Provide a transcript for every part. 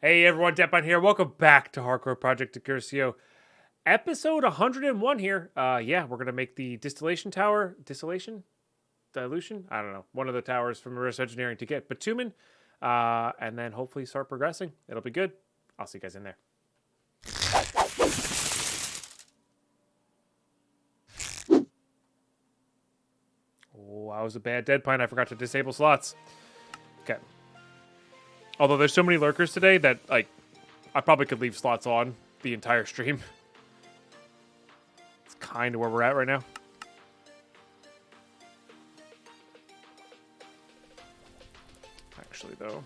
Hey everyone, Depan here. Welcome back to Hardcore Project Decursio. Episode 101 here. Yeah, we're gonna make the Distillation Tower. Dilution? I don't know. One of the towers from reverse engineering to get bitumen. And then hopefully start progressing. It'll be good. I'll see you guys in there. Oh, I was a bad dead pine. I forgot to disable slots. Okay. Although there's so many lurkers today that, like, I probably could leave slots on the entire stream. It's kind of where we're at right now. Actually, though.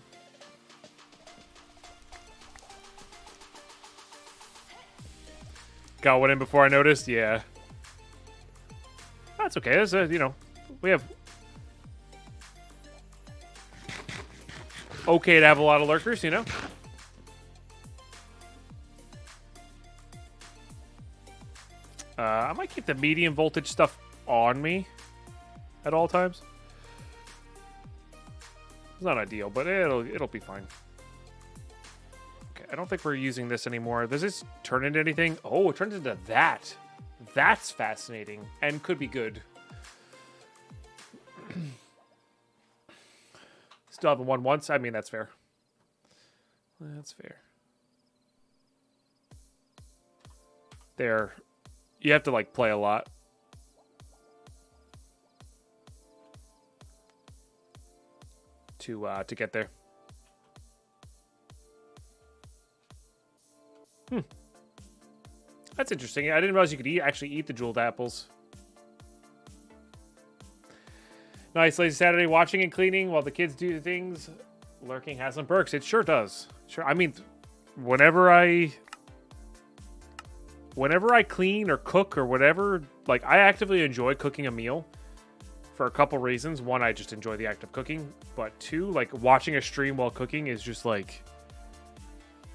Got one in before I noticed? Yeah. That's okay. That's, we have... Okay to have a lot of lurkers, you know? I might keep the medium voltage stuff on me at all times. It's not ideal, but it'll be fine. Okay, I don't think we're using this anymore. Does this turn into anything? Oh, it turns into that. That's fascinating and could be good. Still haven't won once. I mean, that's fair. That's fair. There. You have to, like, play a lot. To get there. That's interesting. I didn't realize you could actually eat the jeweled apples. Nice lazy Saturday watching and cleaning while the kids do things. Lurking has some perks. It sure does. Sure. I mean, whenever I clean or cook or whatever, like, I actively enjoy cooking a meal for a couple reasons. One, I just enjoy the act of cooking. But two, like, watching a stream while cooking is just like,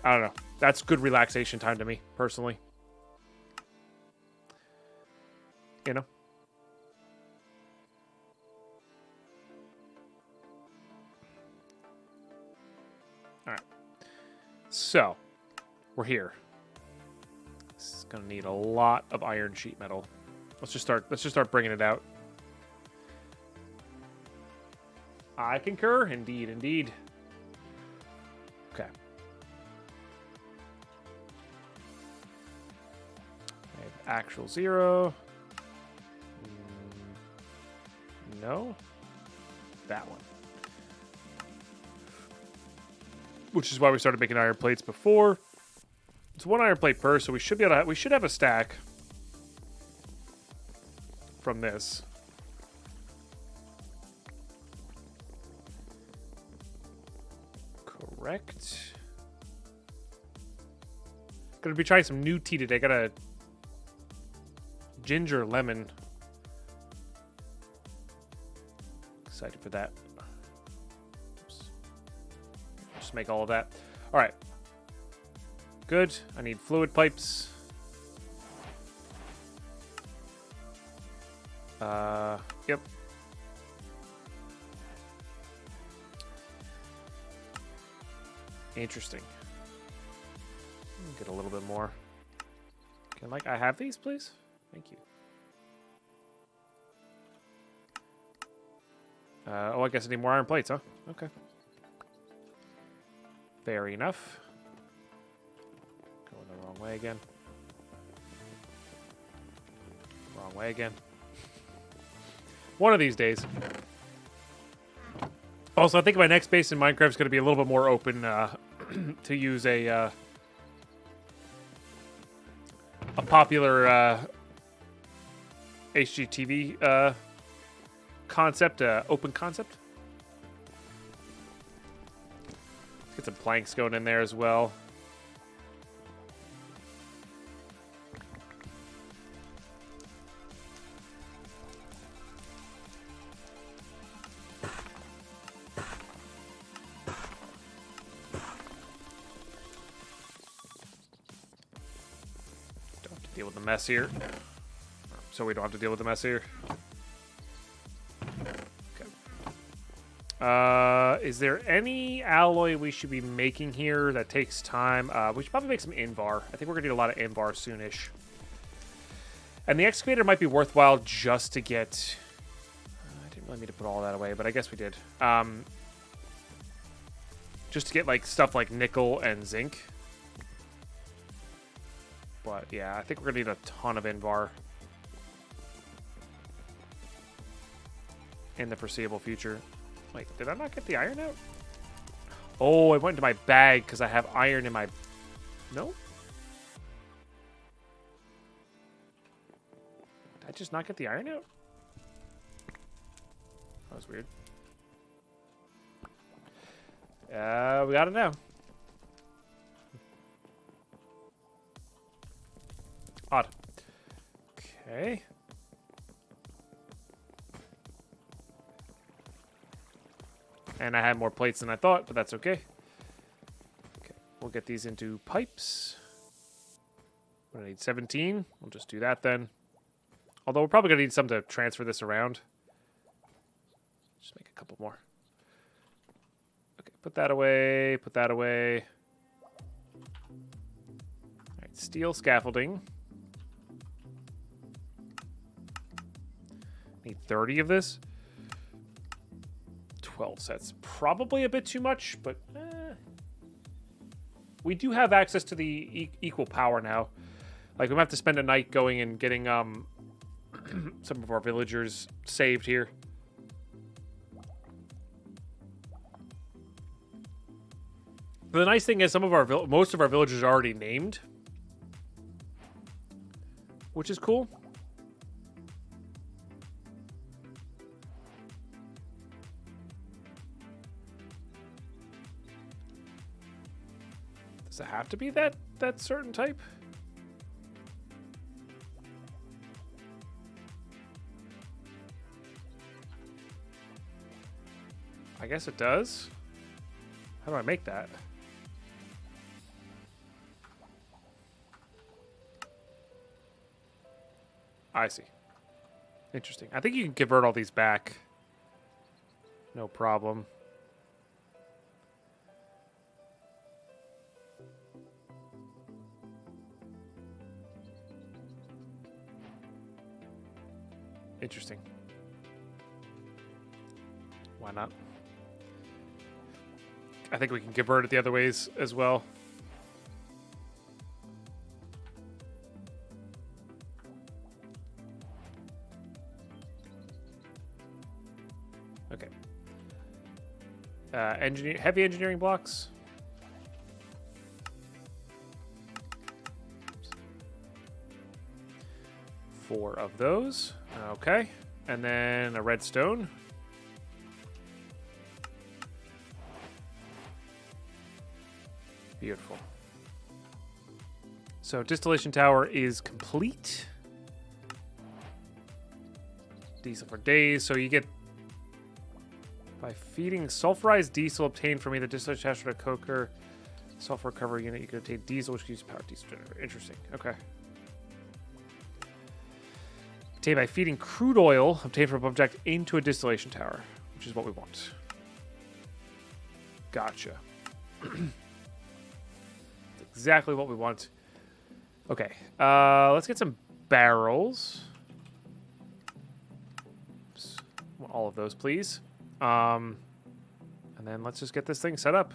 I don't know. That's good relaxation time to me, personally. You know? All right. So, we're here. This is gonna need a lot of iron sheet metal. Let's just start bringing it out. I concur. Indeed, indeed. Okay. I have actual 0. No. That one. Which is why we started making iron plates before. It's one iron plate per, so we should be able to we should have a stack from this. Correct. Gonna be trying some new tea today. Got a ginger lemon. Excited for that. Oops. Just make all of that. All right. Good. I need fluid pipes. Yep. Interesting. Get a little bit more. Can I have these, please? Thank you. Oh, I guess I need more iron plates, huh? Okay. Fair enough. Going the wrong way again. Wrong way again. One of these days. Also, I think my next base in Minecraft is going to be a little bit more open to use a popular HGTV concept, open concept. Let's get some planks going in there as well. Don't have to deal with the mess here. So we don't have to deal with the mess here. Is there any alloy we should be making here that takes time? We should probably make some Invar. I think we're going to need a lot of Invar soonish. And the excavator might be worthwhile just to get... I didn't really need to put all that away, but I guess we did. Just to get like stuff like nickel and zinc. But yeah, I think we're going to need a ton of Invar in the foreseeable future. Wait, did I not get the iron out? Oh, I went into my bag because I have iron in my... No? Did I just not get the iron out? That was weird. We got it now. Odd. Okay. And I had more plates than I thought, but that's okay. Okay, we'll get these into pipes. We're gonna need 17. We'll just do that then. Although we're probably gonna need some to transfer this around. Just make a couple more. Okay, put that away, put that away. Alright, steel scaffolding. Need 30 of this. 12 sets. Probably a bit too much, but we do have access to the equal power now. Like, we might have to spend a night going and getting some of our villagers saved here. The nice thing is some of our most of our villagers are already named, which is cool. Does it have to be that certain type? I guess it does. How do I make that? I see. Interesting. I think you can convert all these back. No problem. Interesting. Why not? I think we can convert it the other ways as well. Okay. Heavy engineering blocks. Four of those. Okay. And then a redstone. Beautiful. So Distillation Tower is complete. Diesel for days. So you get, by feeding sulfurized diesel obtained from either distillation tower or coker, sulfur recovery unit, you can obtain diesel, which uses power diesel generator. Interesting. Okay. Obtained by feeding crude oil obtained from an object into a distillation tower, which is what we want. Gotcha. Exactly what we want. Okay, let's get some barrels. Oops. All of those, please. And then let's just get this thing set up.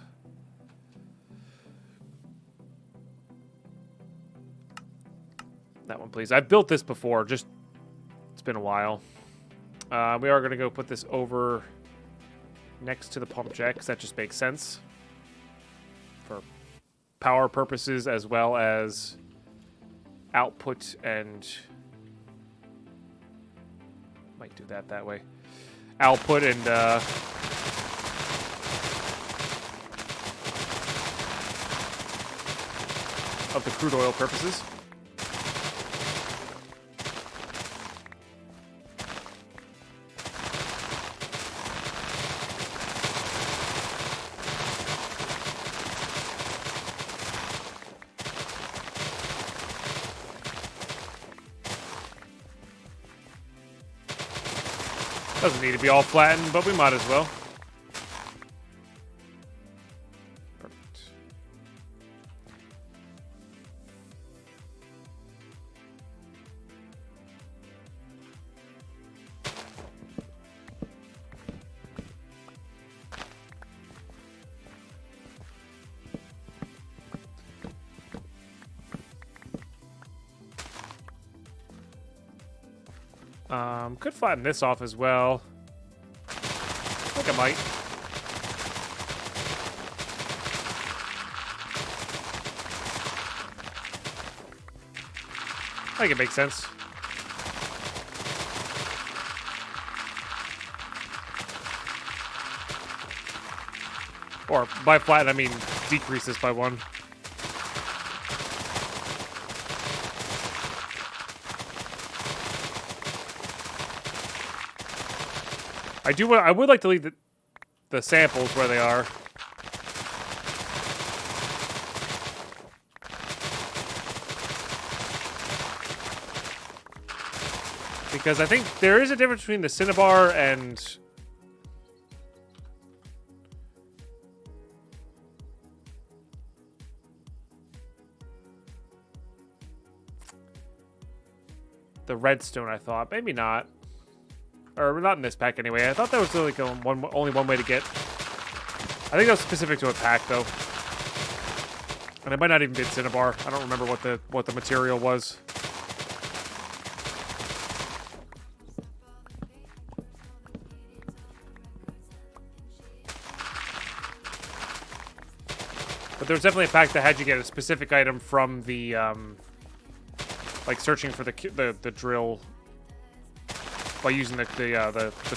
That one, please. I've built this before, just it's been a while. We are going to go put this over next to the pump jack, because that just makes sense for power purposes as well as output, and might do that way. Output and of the crude oil purposes. Doesn't need to be all flattened, but we might as well. Could flatten this off as well. I think I might. I think it makes sense. Or by flatten, I mean decrease this by 1. I would like to leave the samples where they are. Because I think there is a difference between the Cinnabar and the redstone, I thought. Maybe not. Or not in this pack anyway. I thought that was like only one way to get. I think that was specific to a pack though. And it might not even be Cinnabar. I don't remember what the material was. But there was definitely a pack that had you get a specific item from the like searching for the drill by using the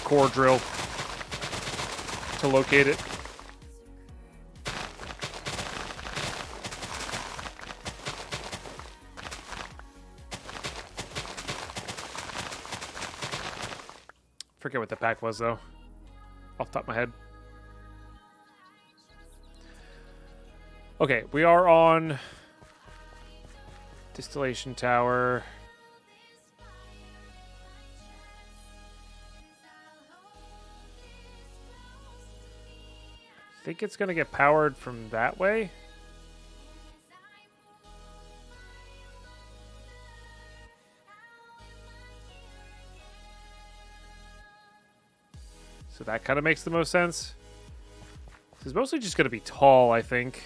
core drill to locate it. Forget what the pack was though, off the top of my head. Okay, we are on Distillation Tower. I think it's going to get powered from that way. So that kind of makes the most sense. This is mostly just going to be tall, I think.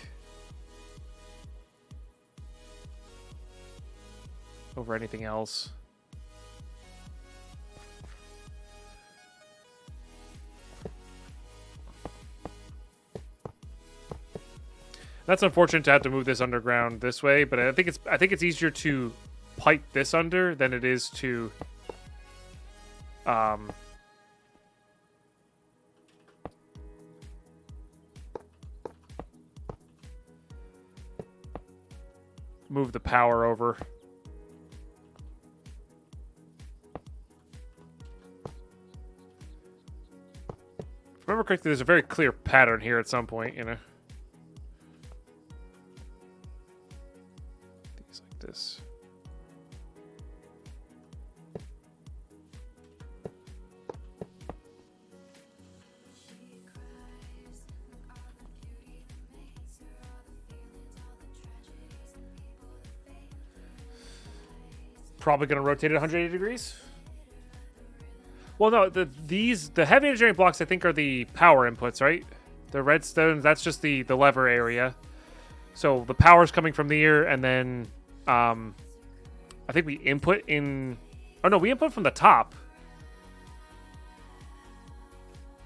Over anything else. That's unfortunate to have to move this underground this way, but I think it's easier to pipe this under than it is to move the power over. If I remember correctly, there's a very clear pattern here at some point, you know. Things like this. Probably going to rotate it 180 degrees. Well, no, the heavy engineering blocks I think are the power inputs, right? The redstone, that's just the lever area. So the power's coming from here, and then I think we input in. Oh no, we input from the top.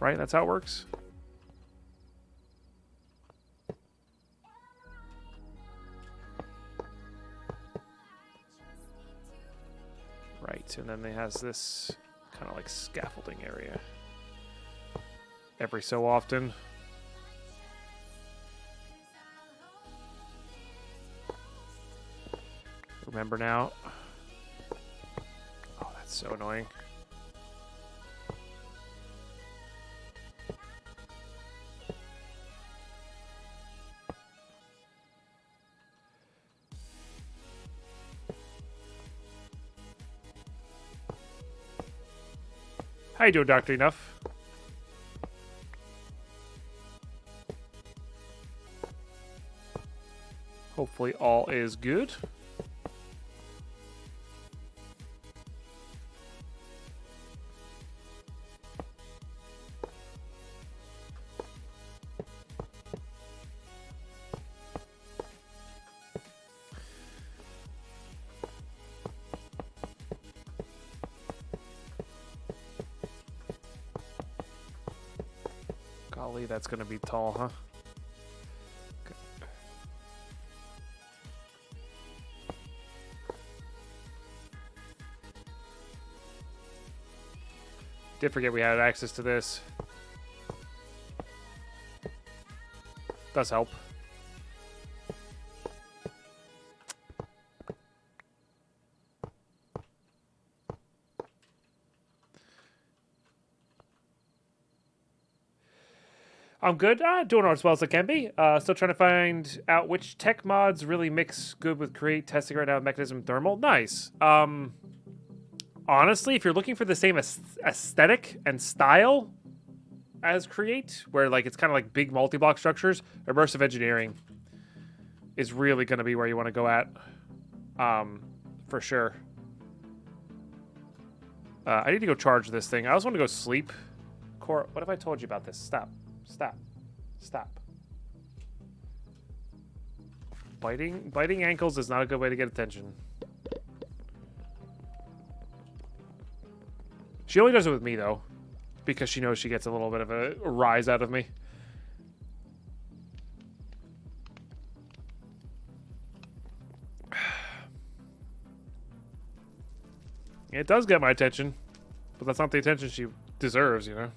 Right? That's how it works. Right, and then it has this kind of like scaffolding area every so often. Remember now. Oh, that's so annoying. How you doing, Dr. Enough? Hopefully all is good. that's going to be tall, huh? Okay. Did forget we had access to this. Does help. I'm good. Doing as well as I can be. Still trying to find out which tech mods really mix good with Create. Testing right now Mechanism Thermal. Nice. Honestly, if you're looking for the same aesthetic and style as Create, where like it's kind of like big multi-block structures, Immersive Engineering is really going to be where you want to go at. For sure. I need to go charge this thing. I also want to go sleep. Core, what have I told you about this? Stop. Stop. Stop. Biting ankles is not a good way to get attention. She only does it with me, though, because she knows she gets a little bit of a rise out of me. It does get my attention, but that's not the attention she deserves, you know?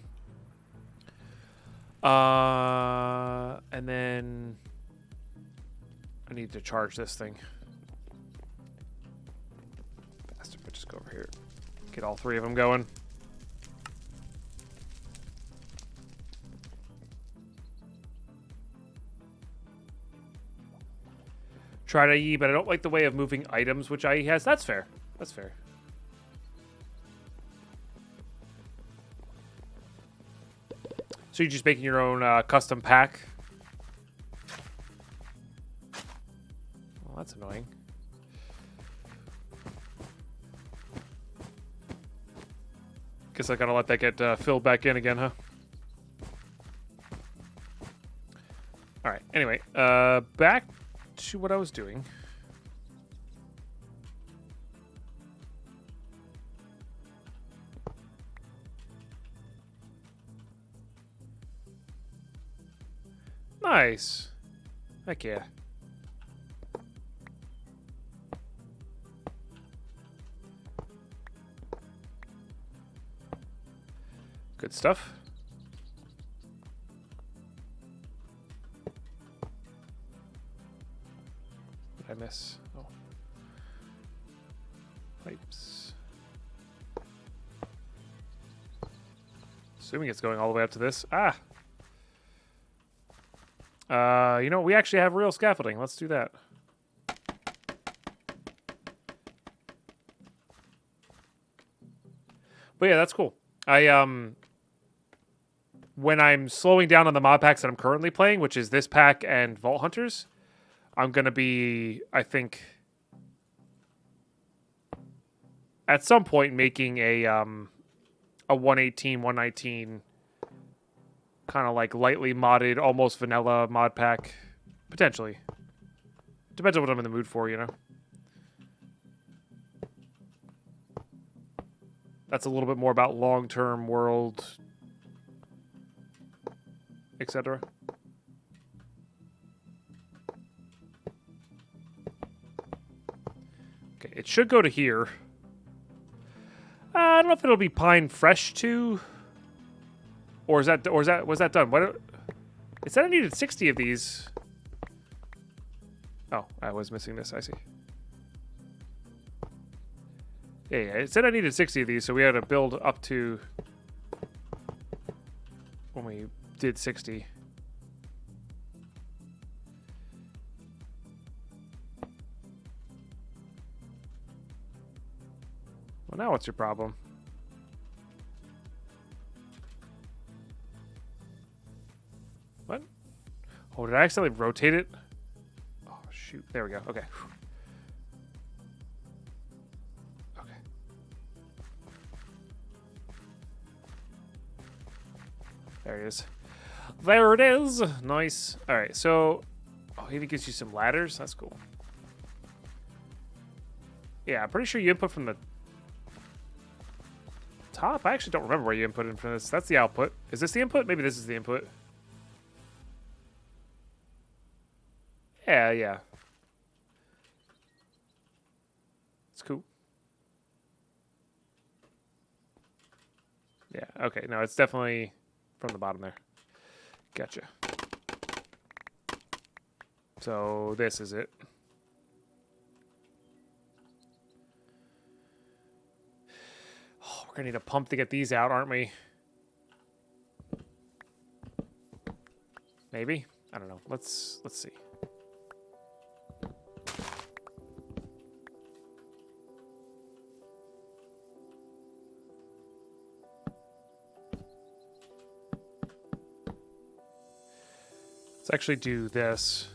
And then I need to charge this thing. Bastard, but just go over here. Get all three of them going. Tried IE, but I don't like the way of moving items, which IE has. That's fair. That's fair. So you're just making your own custom pack? Well, that's annoying. Guess I gotta let that get filled back in again, huh? Alright, anyway. Back to what I was doing. Nice. Heck yeah. Good stuff. What did I miss? Oh. Pipes. Assuming it's going all the way up to this. Ah! You know, we actually have real scaffolding. Let's do that. But yeah, that's cool. When I'm slowing down on the mod packs that I'm currently playing, which is this pack and Vault Hunters, I'm going to be, I think, at some point making a 118, 119 kind of like lightly modded, almost vanilla mod pack. Potentially. Depends on what I'm in the mood for, you know? That's a little bit more about long-term world, etc. Okay, it should go to here. I don't know if it'll be Pine Fresh too. Or was that done? What? It said I needed 60 of these. Oh, I was missing this. I see. Yeah, it said I needed 60 of these, so we had to build up to when we did 60. Well, now what's your problem? What? Oh, did I accidentally rotate it? Oh, shoot. There we go. Okay. Okay. There it is. There it is. Nice. All right, so... Oh, he even gives you some ladders. That's cool. Yeah, I'm pretty sure you input from the top. I actually don't remember where you input in from this. That's the output. Is this the input? Maybe this is the input. Yeah. It's cool. Yeah, okay. No, it's definitely from the bottom there. Gotcha. So this is it. Oh, we're gonna need a pump to get these out, aren't we? Maybe? I don't know. Let's see. Let's actually do this,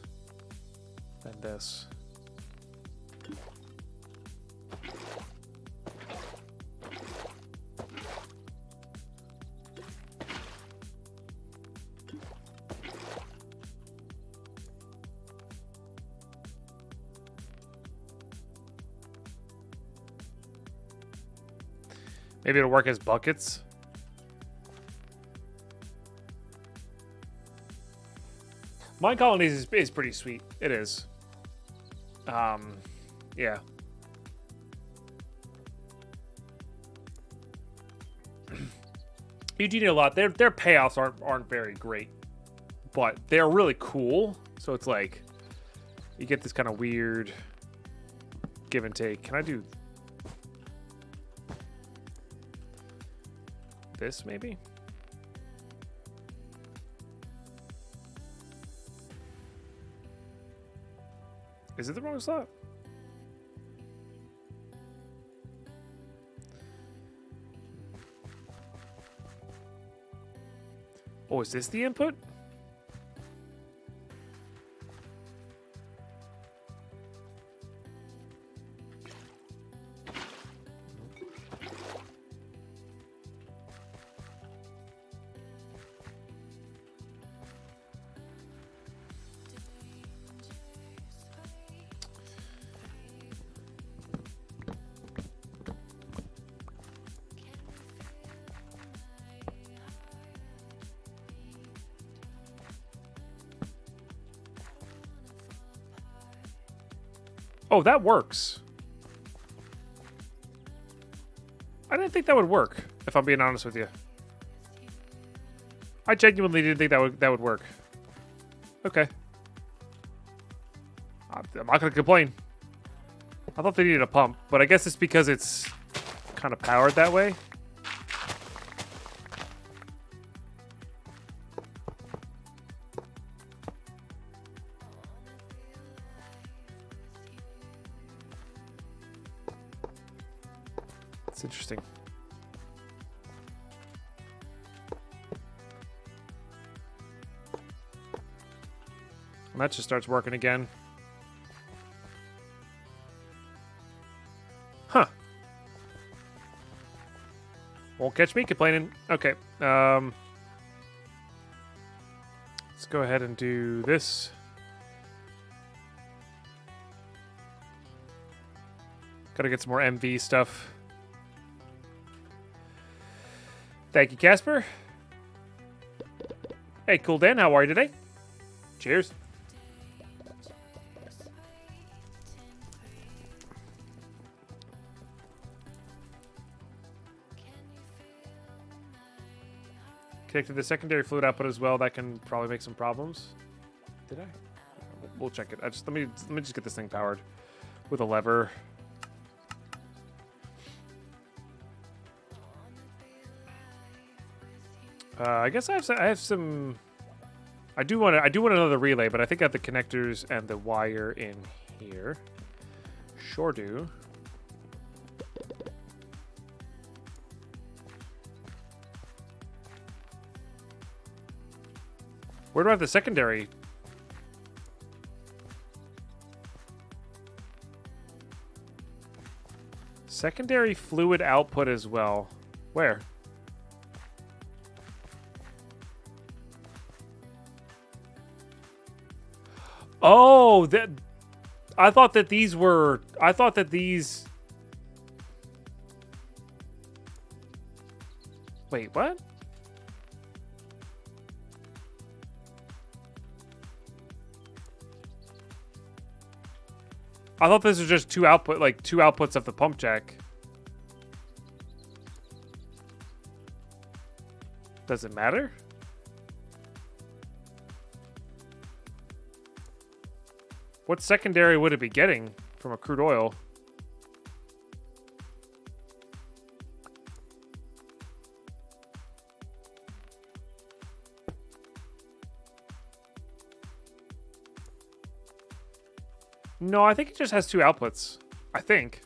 then this. Maybe it'll work as buckets. Mine colonies is pretty sweet. It is. Yeah. You do need a lot. Their payoffs aren't very great, but they're really cool. So it's like you get this kind of weird give and take. Can I do this maybe? Is it the wrong slot? Oh, is this the input? Oh, that works. I didn't think that would work, if I'm being honest with you. I genuinely didn't think that would work. Okay. I'm not gonna complain. I thought they needed a pump, but I guess it's because it's kind of powered that way. It's interesting. And that just starts working again. Huh. Won't catch me complaining. Okay. Let's go ahead and do this. Gotta get some more MV stuff. Thank you, Casper. Hey, Cool Dan, how are you today? Cheers. Connected the secondary fluid output as well. That can probably make some problems. Did I? We'll check it. Let me just get this thing powered with a lever. I guess I have some. I do want another relay, but I think I have the connectors and the wire in here. Sure do. Where do I have the secondary? Secondary fluid output as well. Where? Oh, that. I thought that these were. I thought that these. Wait, what? I thought this was just two outputs of the pump jack. Does it matter? What secondary would it be getting from a crude oil? No, I think it just has two outputs. I think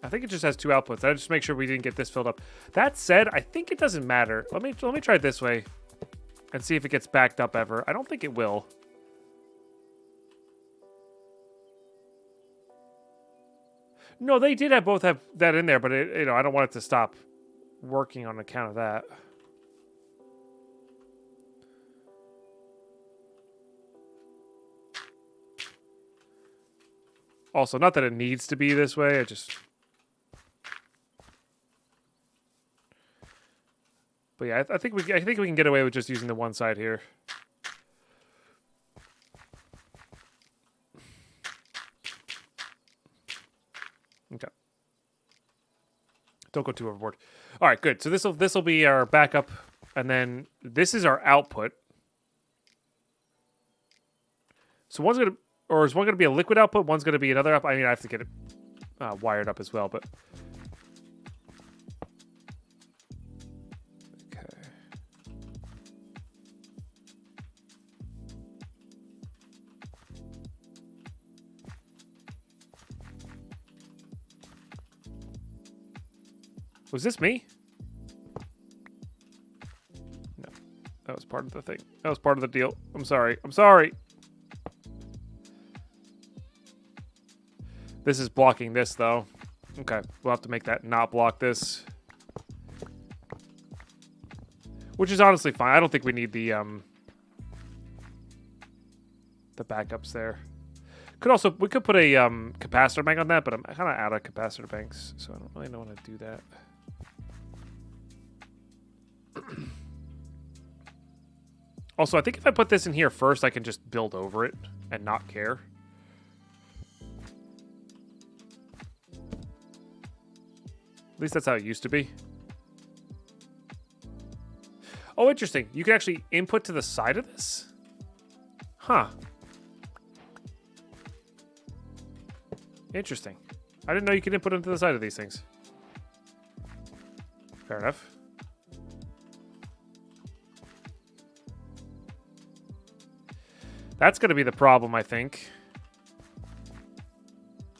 it just has two outputs. I just make sure we didn't get this filled up. That said, I think it doesn't matter. Let me try it this way and see if it gets backed up ever. I don't think it will. No, they did both have that in there, but I don't want it to stop working on account of that. Also, not that it needs to be this way. But yeah, I think we can get away with just using the one side here. Okay. Don't go too overboard. All right, good. So this will be our backup, and then this is our output. So is one gonna be a liquid output? One's gonna be another output. I mean, I have to get it wired up as well, but okay. Was this me? No, that was part of the thing. That was part of the deal. I'm sorry. I'm sorry. This is blocking this, though. Okay, we'll have to make that not block this. Which is honestly fine. I don't think we need the backups there. We could put a capacitor bank on that, but I'm kind of out of capacitor banks, so I don't really know how to do that. Also, I think if I put this in here first, I can just build over it and not care. At least that's how it used to be. Oh, interesting. You can actually input to the side of this? Huh. Interesting. I didn't know you could input into the side of these things. Fair enough. That's going to be the problem, I think.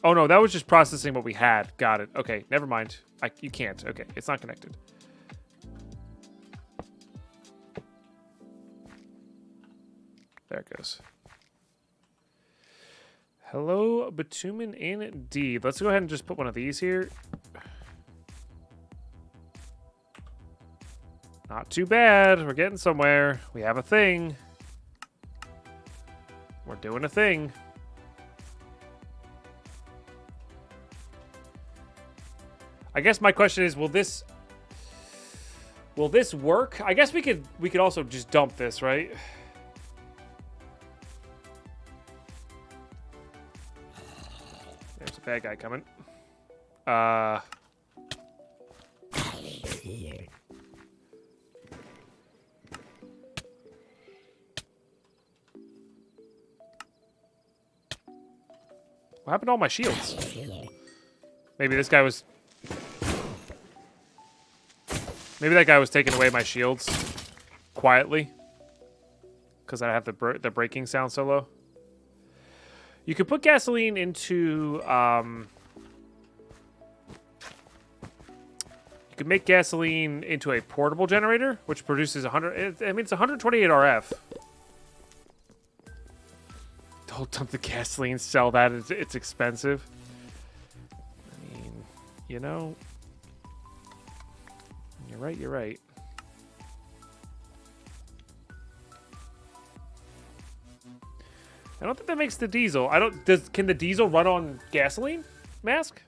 Oh, no, that was just processing what we had. Got it. Okay, never mind. You can't. Okay, it's not connected. There it goes. Hello, bitumen indeed. Let's go ahead and just put one of these here. Not too bad. We're getting somewhere. We have a thing. We're doing a thing. I guess my question is, will this work? I guess we could also just dump this, right? There's a bad guy coming. What happened to all my shields? Maybe this guy was... Maybe that guy was taking away my shields quietly because I have the braking sound so low. You could put gasoline into... you could make gasoline into a portable generator, which produces 100... I mean, it's 128 RF. Don't dump the gasoline, sell that. It's expensive. I mean, you know... You're right. I don't think that makes the diesel. Can the diesel run on gasoline? Mask?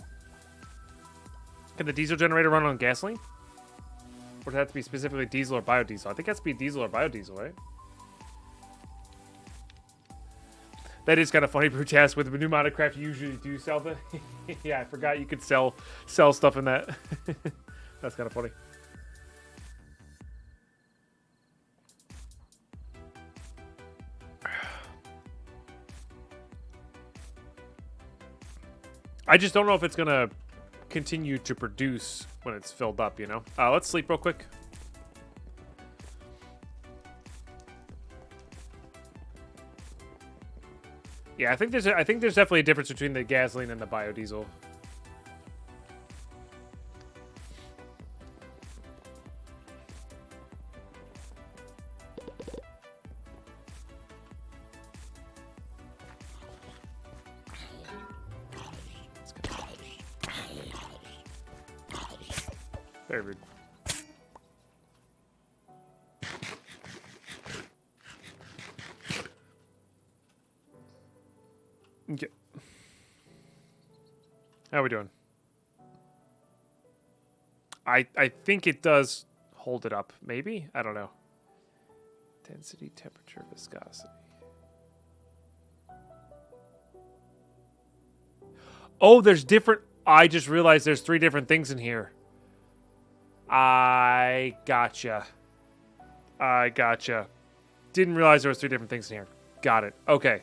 Can the diesel generator run on gasoline? Or does it have to be specifically diesel or biodiesel? I think it has to be diesel or biodiesel, right? That is kind of funny, Brutast. With the pneumatic craft, you usually do sell the... Yeah, I forgot you could sell stuff in that. That's kind of funny. I just don't know if it's going to continue to produce when it's filled up, you know? Let's sleep real quick. Yeah, I think there's definitely a difference between the gasoline and the biodiesel. Very rude. Okay. How are we doing? I think it does hold it up. Maybe? I don't know. Density, temperature, viscosity. Oh, there's different... I just realized there's 3 different things in here. I gotcha. Didn't realize there was 3 different things in here. Got it. Okay.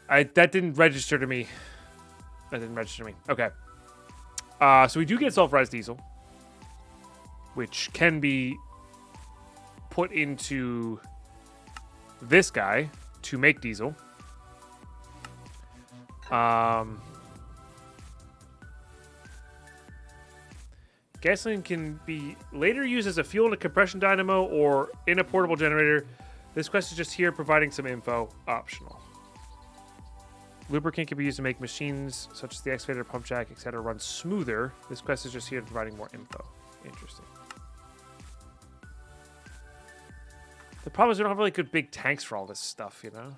That didn't register to me. Okay. So we do get sulfurized diesel, which can be put into this guy to make diesel. Gasoline can be later used as a fuel in a compression dynamo or in a portable generator. This quest is just here providing some info. Optional. Lubricant can be used to make machines such as the excavator, pump jack, etc. run smoother. This quest is just here providing more info. Interesting. The problem is we don't have really good big tanks for all this stuff, you know?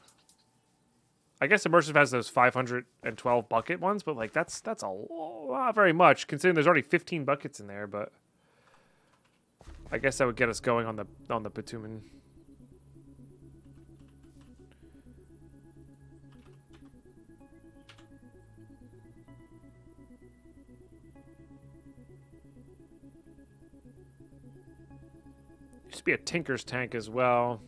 I guess Immersive has those 512 bucket ones, but like that's a lot, very much considering there's already 15 buckets in there. But I guess that would get us going on the bitumen. Used to be a Tinker's tank as well.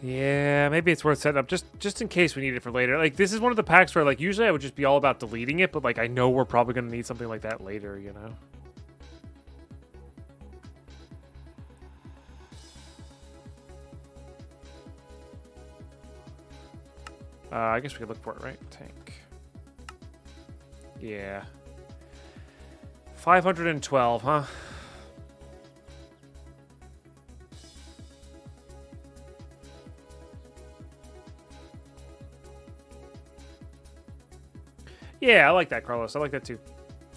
Yeah, maybe it's worth setting up just in case we need it for later. Like, this is one of the packs where, like, usually I would just be all about deleting it, but, like, I know we're probably going to need something like that later, you know? I guess we could look for it, right? Tank. Yeah. 512, huh? Yeah, I like that, Carlos. I like that too.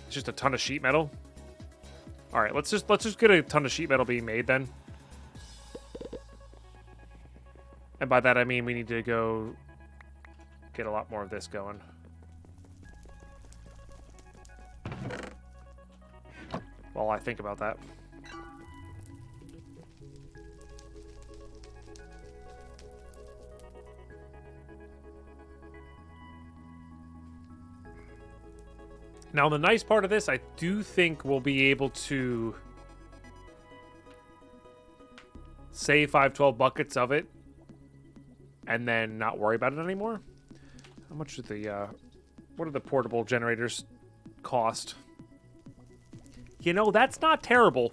It's just a ton of sheet metal. All right, let's just get a ton of sheet metal being made then. And by that I mean we need to go get a lot more of this going. While I think about that. Now, the nice part of this, I do think we'll be able to save 512 buckets of it and then not worry about it anymore. How much do the, what do the portable generators cost? You know, that's not terrible.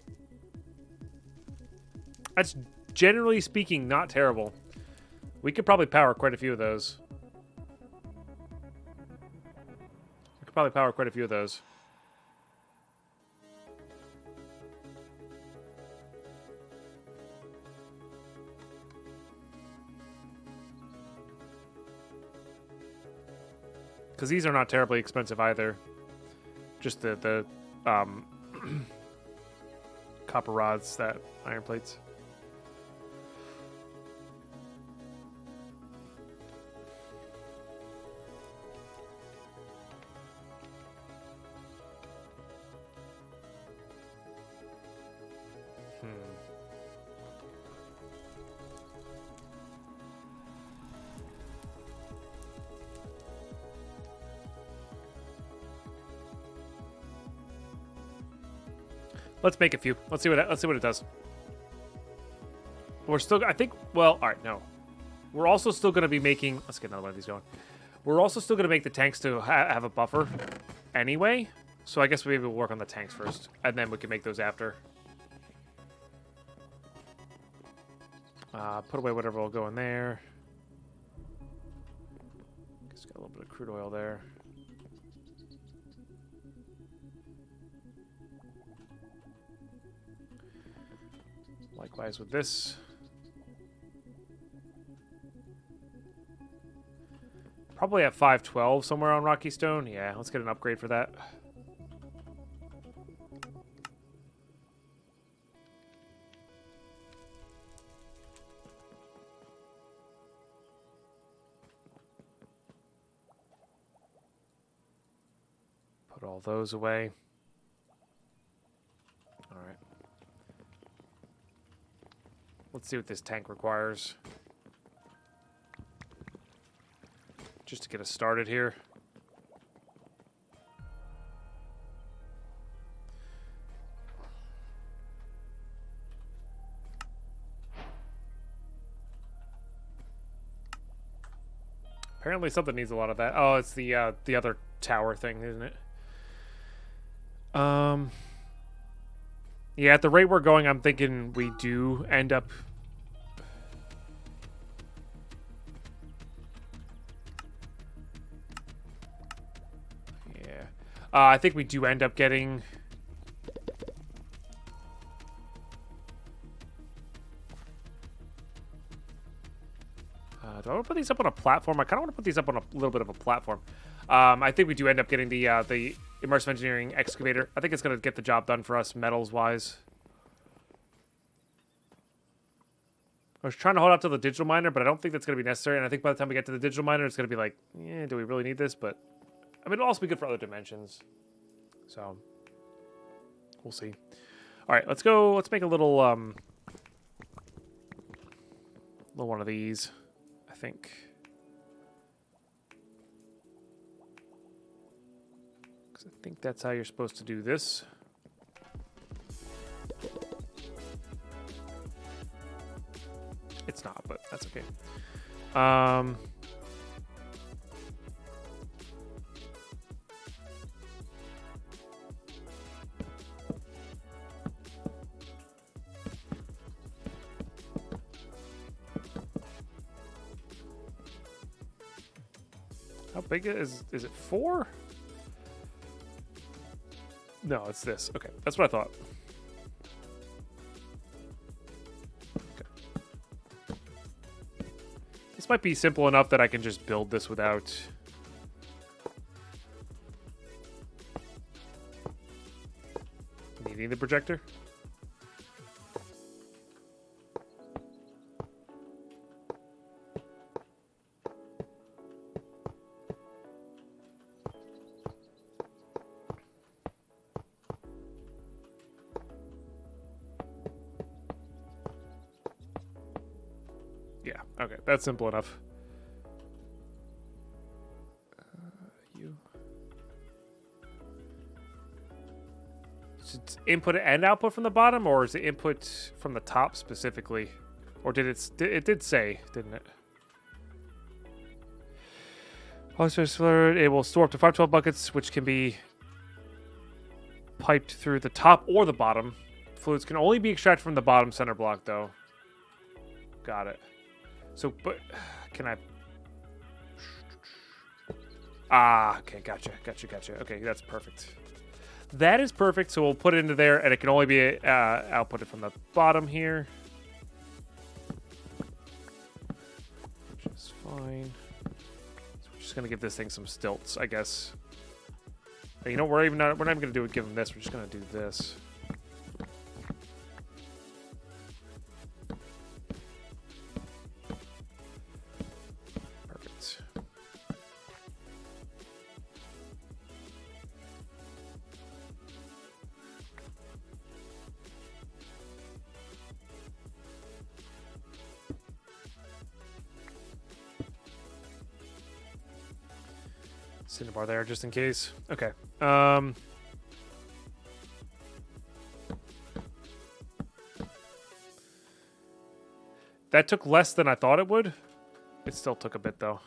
That's, generally speaking, not terrible. We could probably power quite a few of those. Probably power quite a few of those. Because these are not terribly expensive either. Just the copper rods, that iron plates. Let's make a few. Let's see what it does. We're still, I think. Well, all right, no. We're also still going to be making. Let's get another one of these going. We're also still going to make the tanks to have a buffer, anyway. So I guess maybe we'll work on the tanks first, and then we can make those after. Put away whatever will go in there. Just got a little bit of crude oil there. Likewise with this. Probably at 512 somewhere on Rocky Stone. Yeah, let's get an upgrade for that. Put all those away. All right. Let's see what this tank requires. Just to get us started here. Apparently something needs a lot of that. Oh, it's the other tower thing, isn't it? Yeah, at the rate we're going, I'm thinking we do end up... Yeah. I think we do end up getting... do I want to put these up on a platform? I kind of want to put these up on a little bit of a platform. I think we do end up getting the Immersive Engineering Excavator. I think it's going to get the job done for us, metals-wise. I was trying to hold out to the digital miner, but I don't think that's going to be necessary. And I think by the time we get to the digital miner, it's going to be like, yeah, do we really need this? But, I mean, it'll also be good for other dimensions. So, we'll see. All right, let's go. Let's make a little one of these, I think. Because I think that's how you're supposed to do this. It's not, but that's okay. How big is it? 4? No, it's this. Okay, that's what I thought. This might be simple enough that I can just build this without... needing the projector. Yeah, okay, that's simple enough. You. Is it input and output from the bottom, or is it input from the top specifically? Or did it did say, didn't it? It will store up to 512 buckets, which can be piped through the top or the bottom. Fluids can only be extracted from the bottom center block, though. Got it. So, but can I? Ah, okay, gotcha. Okay, that's perfect. That is perfect. So we'll put it into there, and it can only be outputted from the bottom here, which is fine. So we're just gonna give this thing some stilts, I guess. You know, we're not even gonna give them this. We're just gonna do this. Cinnabar there, just in case. Okay. That took less than I thought it would. It still took a bit, though.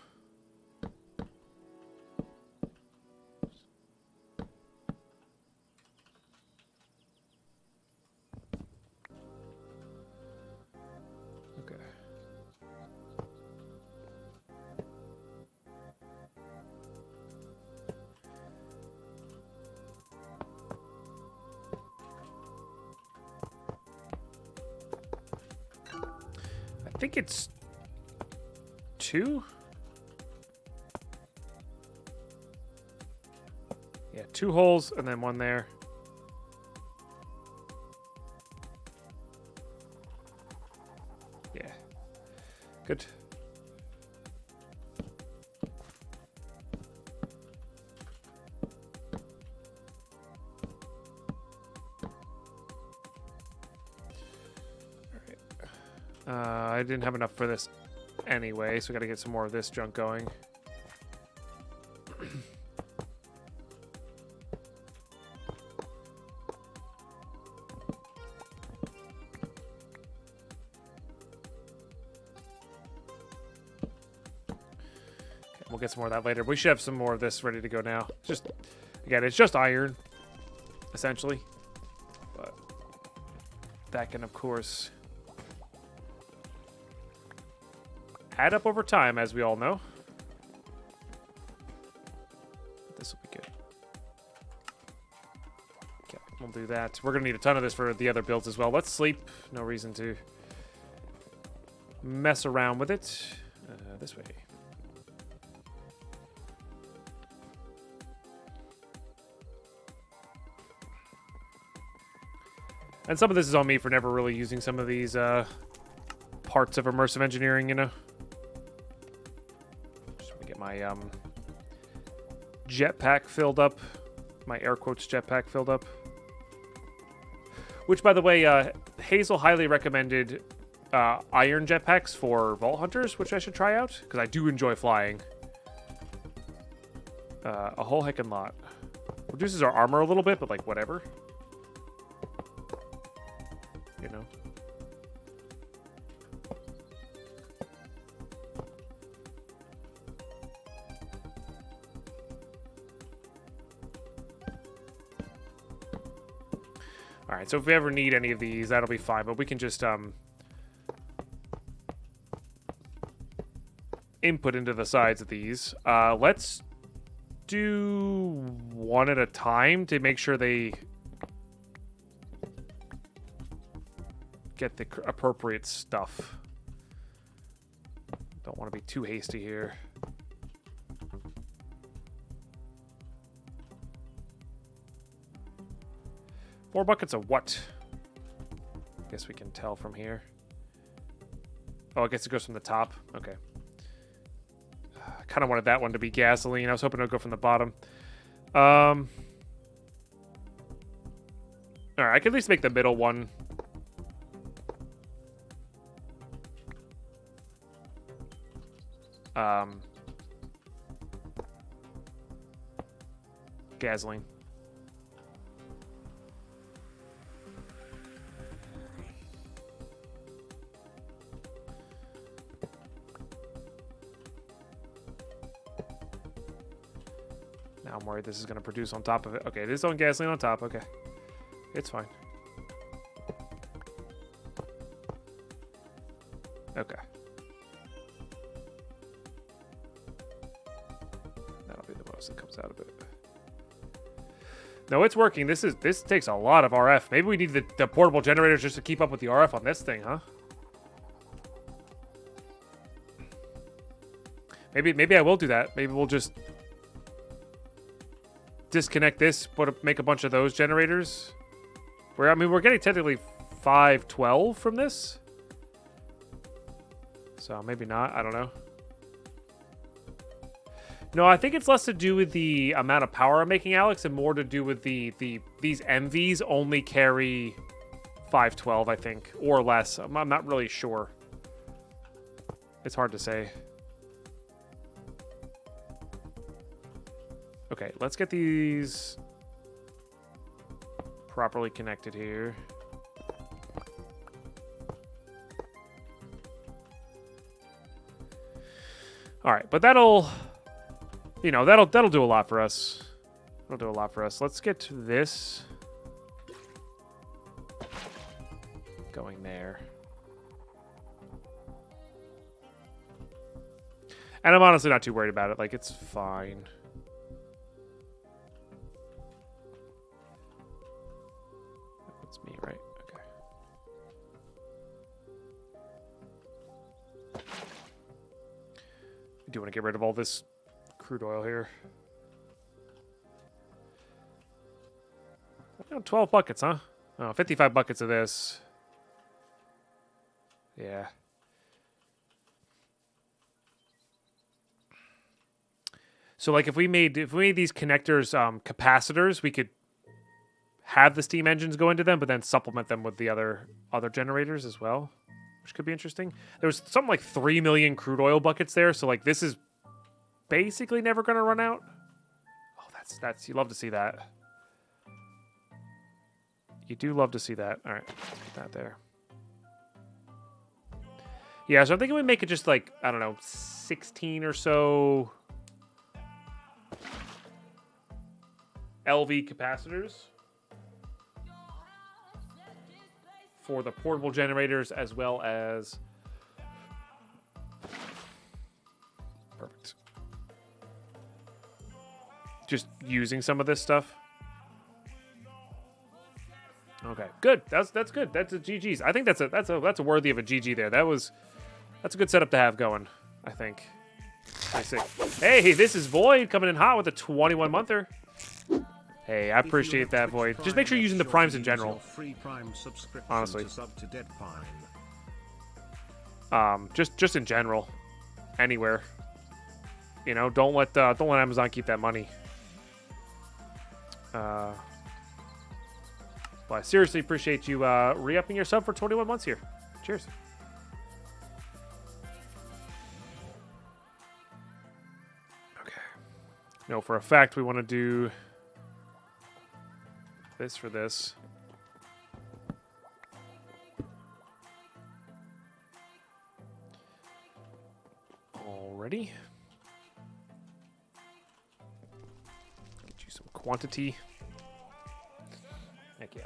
Okay. I think it's 2. Yeah, 2 holes and then 1 there. Yeah. Good. I didn't have enough for this anyway, so we gotta get some more of this junk going. We'll get some more of that later. We should have some more of this ready to go now. Just, again, it's just iron, essentially. But that can, of course, add up over time, as we all know. This will be good. Okay, we'll do that. We're going to need a ton of this for the other builds as well. Let's sleep. No reason to mess around with it. This way. And some of this is on me for never really using some of these parts of immersive engineering, you know. Just want to get my jetpack filled up. My air quotes jetpack filled up. Which, by the way, Hazel highly recommended iron jetpacks for Vault Hunters, which I should try out, because I do enjoy flying. A whole heckin' lot. Reduces our armor a little bit, but, like, whatever. You know? Alright, so if we ever need any of these, that'll be fine, but we can just input into the sides of these. Let's do one at a time to make sure they get the appropriate stuff. Don't want to be too hasty here. Four buckets of what? Guess we can tell from here. Oh, I guess it goes from the top. Okay. I kind of wanted that one to be gasoline. I was hoping it would go from the bottom. All right, I can at least make the middle one. Gasoline. Now I'm worried this is going to produce on top of it. Okay, it is on gasoline on top. Okay. It's fine. Okay. That'll be the most that comes out of it. No, it's working. This takes a lot of RF. Maybe we need the portable generators just to keep up with the RF on this thing, huh? Maybe I will do that. Maybe we'll just disconnect this, make a bunch of those generators. I mean, we're getting technically 512 from this. So maybe not. I don't know. No, I think it's less to do with the amount of power I'm making, Alex, and more to do with these MVs only carry 512, I think, or less. I'm not really sure. It's hard to say. Okay, let's get these properly connected here. All right, but that'll, you know, that'll do a lot for us. That'll do a lot for us. Let's get to this going there. And I'm honestly not too worried about it. Like, it's fine. That's me, right? Okay. I do want to get rid of all this crude oil here. 12 buckets, huh? Oh, 55 buckets of this. Yeah. So, like, if we made these connectors capacitors, we could have the steam engines go into them, but then supplement them with the other generators as well, which could be interesting. There was something like 3 million crude oil buckets there, so like this is basically never going to run out. Oh, that's you love to see that. You do love to see that. All right, let's get that there. Yeah, so I'm thinking we make it just like, I don't know, 16 or so LV capacitors for the portable generators as well as... Perfect. Just using some of this stuff. Okay, good. That's good. That's a GG's. I think that's a worthy of a GG there. That's a good setup to have going, I think. I see. Hey, this is Void coming in hot with a 21-monther. Hey, I appreciate that, Void. Just make sure you're using the primes in general. Honestly. Just in general. Anywhere. You know, don't let Amazon keep that money. But I seriously appreciate you re-upping your sub for 21 months here. Cheers. Okay. No, for a fact we want to do this for this. Alrighty. Get you some quantity. Heck yeah.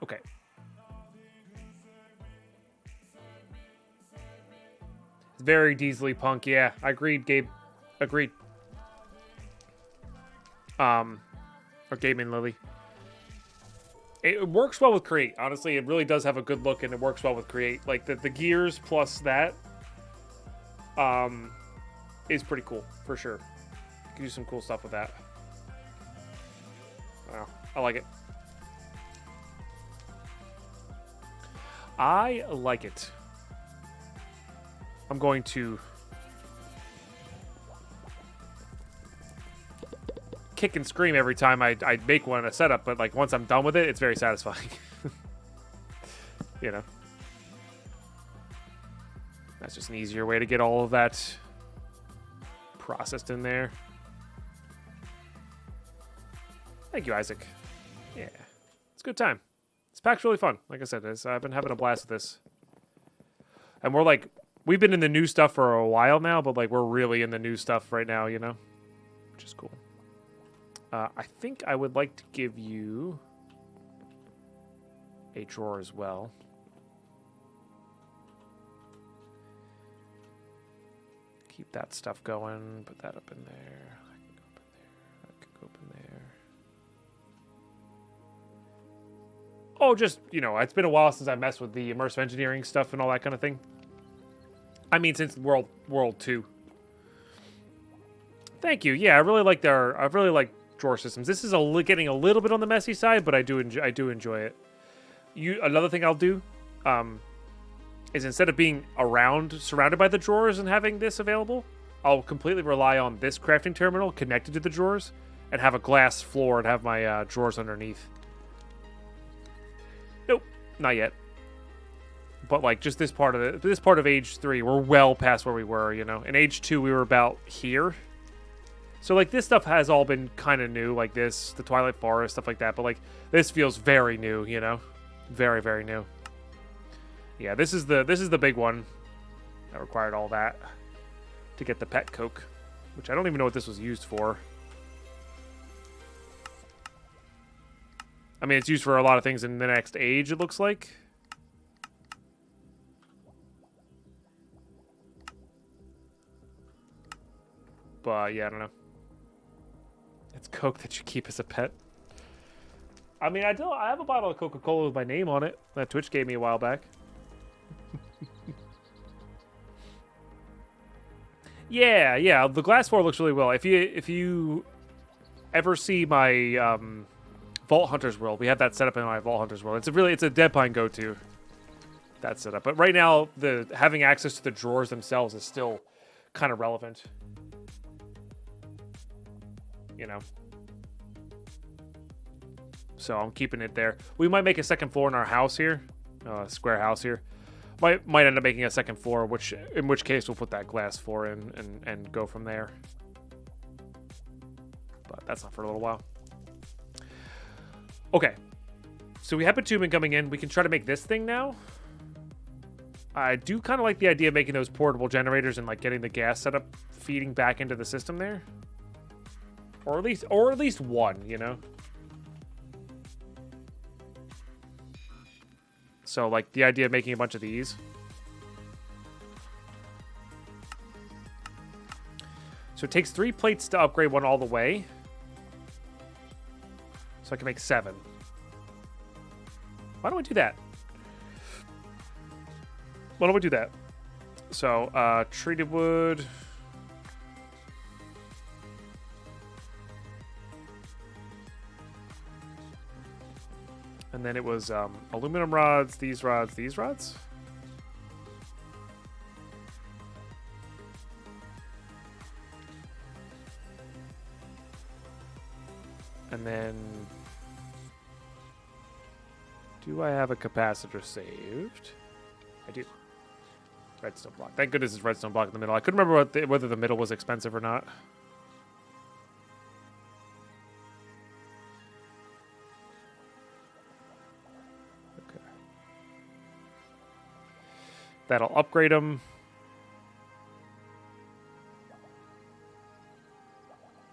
Okay. It's very Diesely punk. Yeah, I agreed, Gabe. Agreed. Or Gabe and Lily. It works well with Create. Honestly, it really does have a good look, and it works well with Create. Like the gears plus that, is pretty cool for sure. You can do some cool stuff with that. Wow, I like it. I like it. I'm going to kick and scream every time I make one in a setup, but like once I'm done with it, it's very satisfying. You know, that's just an easier way to get all of that processed in there. Thank you, Isaac. Yeah, it's a good time. This pack's really fun. Like I said, I've been having a blast with this. And we've been in the new stuff for a while now, but like we're really in the new stuff right now, you know? Which is cool. I think I would like to give you a drawer as well. Keep that stuff going. Put that up in there. I can go up in there. Oh, just, you know, it's been a while since I messed with the immersive engineering stuff and all that kind of thing. I mean, since World 2. Thank you. Yeah, I really like drawer systems. This is getting a little bit on the messy side, but I do enjoy it. Another thing I'll do is instead of being surrounded by the drawers and having this available, I'll completely rely on this crafting terminal connected to the drawers and have a glass floor and have my drawers underneath. Nope, not yet. But like just this part of Age 3, we're well past where we were, you know. In Age 2, we were about here. So like this stuff has all been kind of new, like this, the Twilight Forest, stuff like that. But like this feels very new, you know, very, very new. Yeah, this is the big one. That required all that to get the pet coke, which I don't even know what this was used for. I mean, it's used for a lot of things in the next age, it looks like. But, yeah, I don't know. It's Coke that you keep as a pet. I mean, I have a bottle of Coca-Cola with my name on it that Twitch gave me a while back. Yeah. The glass floor looks really well. If you ever see my Vault Hunter's World, we have that set up in my Vault Hunter's World. It's a Dead Pine go-to. That setup. But right now, having access to the drawers themselves is still kind of relevant. You know. So I'm keeping it there. We might make a second floor in our house here, square house here. Might end up making a second floor, in which case we'll put that glass floor in and go from there. But that's not for a little while. Okay, so we have bitumen coming in. We can try to make this thing now. I do kind of like the idea of making those portable generators and like getting the gas setup feeding back into the system there, or at least one, you know. So, like, the idea of making a bunch of these. So it takes 3 plates to upgrade one all the way. So I can make 7. Why don't we do that? Why don't we do that? So, treated wood. And then it was aluminum rods, these rods, these rods. And then, do I have a capacitor saved? I do. Redstone block. Thank goodness it's redstone block in the middle. I couldn't remember whether the middle was expensive or not. That'll upgrade them.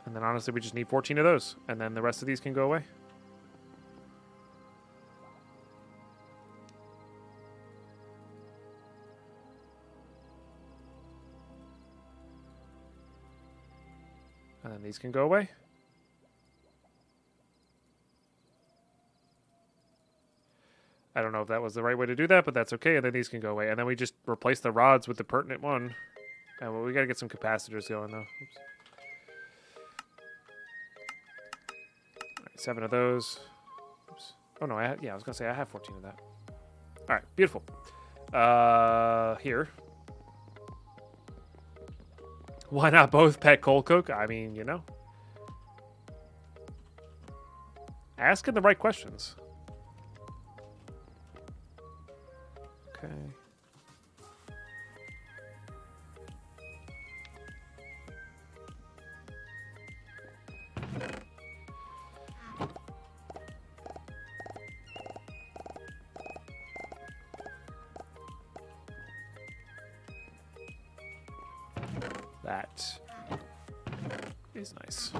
And then honestly, we just need 14 of those. And then the rest of these can go away. And then these can go away. I don't know if that was the right way to do that, but that's okay. And then these can go away. And then we just replace the rods with the pertinent one. And well, we got to get some capacitors going, though. Oops. All right, 7 of those. Oops. Oh, no. I was going to say I have 14 of that. All right. Beautiful. Here. Why not both pet coal coke? I mean, you know. Asking the right questions. Okay. That is nice.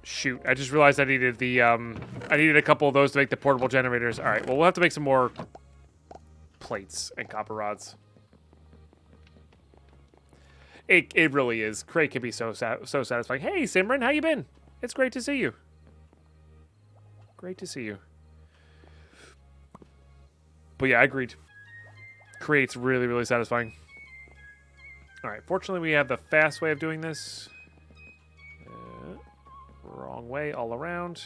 Shoot, I just realized I needed a couple of those to make the portable generators. All right, well, we'll have to make some more plates and copper rods. It really is. Craig can be so satisfying. Hey, Simran, how you been? It's great to see you. Great to see you. But yeah, I agreed. Create's really, really satisfying. All right, fortunately, we have the fast way of doing this. Wrong way all around.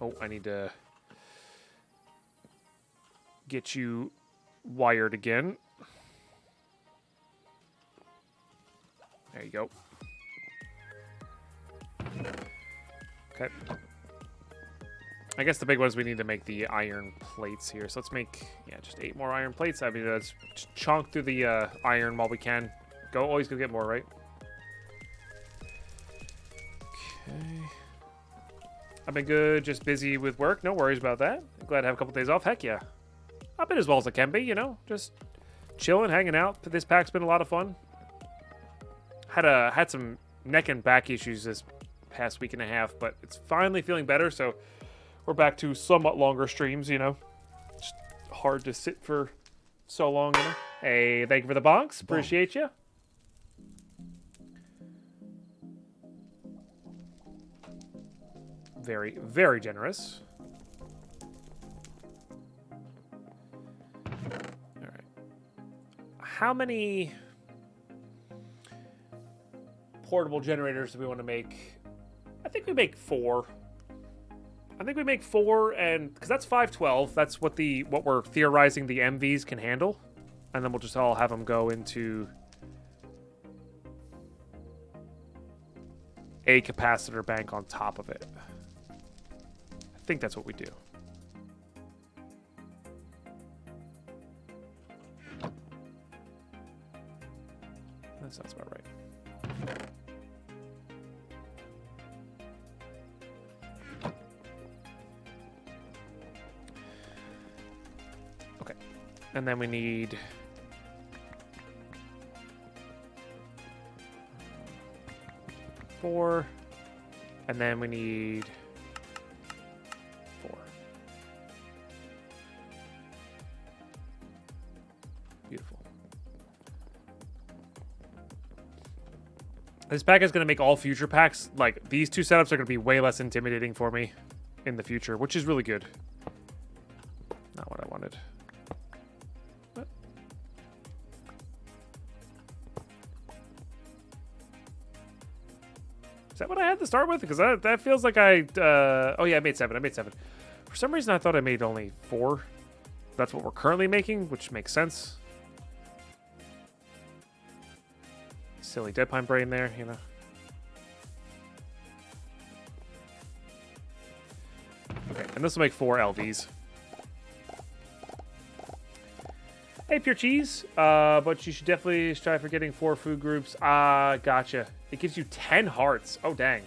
Oh, I need to get you wired again. There you go. Okay. I guess the big one is we need to make the iron plates here. So let's make, yeah, just 8 more iron plates. I mean, let's chunk through the iron while we can. Always go get more, right? Okay. I've been good, just busy with work. No worries about that. Glad to have a couple days off. Heck yeah. I've been as well as I can be, you know, just chilling, hanging out. This pack's been a lot of fun. Had some neck and back issues this past week and a half, but it's finally feeling better, so we're back to somewhat longer streams, you know. It's hard to sit for so long, you know. Hey, thank you for the bonks. Appreciate you. Very, very generous. All right. How many portable generators do we want to make? I think we make 4. I think we make 4, and because that's 512. That's what we're theorizing the MVs can handle, and then we'll just all have them go into a capacitor bank on top of it. I think that's what we do. That sounds about right. Okay. And then we need 4. And then we need 4. Beautiful. This pack is going to make all future packs, like, these 2 setups are going to be way less intimidating for me in the future, which is really good. Not what I wanted. What? Is that what I had to start with? Because that feels like oh yeah, I made 7. For some reason, I thought I made only 4. That's what we're currently making, which makes sense. Silly dead pine brain there, you know. Okay, and this will make 4 LVs. Hey, Pure Cheese. But you should definitely strive for getting 4 food groups. Gotcha. It gives you 10 hearts. Oh, dang.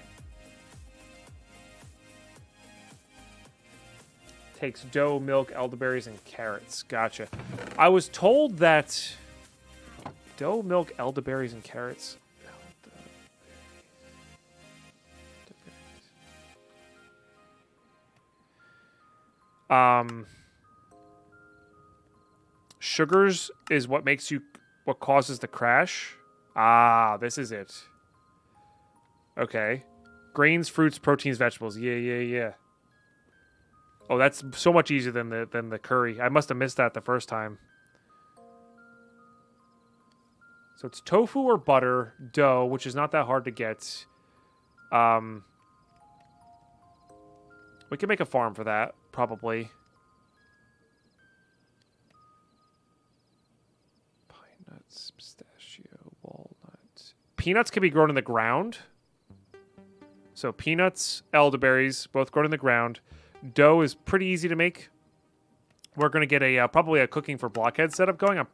Takes dough, milk, elderberries, and carrots. Gotcha. I was told that dough, milk, elderberries, and carrots. Sugars is what causes the crash. This is it. Okay. Grains, fruits, proteins, vegetables. Yeah. Oh, that's so much easier than the curry. I must have missed that the first time. So it's tofu or butter, dough, which is not that hard to get. We can make a farm for that, probably. Pine nuts, pistachio, walnut. Peanuts can be grown in the ground. So peanuts, elderberries, both grown in the ground. Dough is pretty easy to make. We're going to get probably a cooking for blockheads setup going.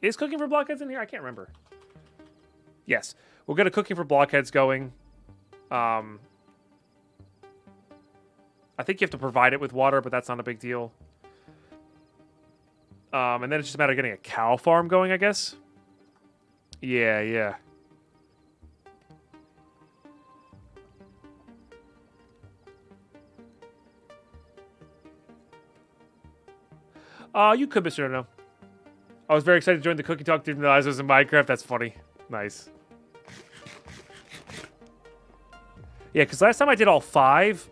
Is cooking for blockheads in here? I can't remember. Yes. We'll get a cooking for blockheads going. I think you have to provide it with water, but that's not a big deal. And then it's just a matter of getting a cow farm going, I guess. Yeah. You could, Mr. No. I was very excited to join the cookie talk. Didn't realize it was in Minecraft. That's funny. Nice. Yeah, because last time I did all 5,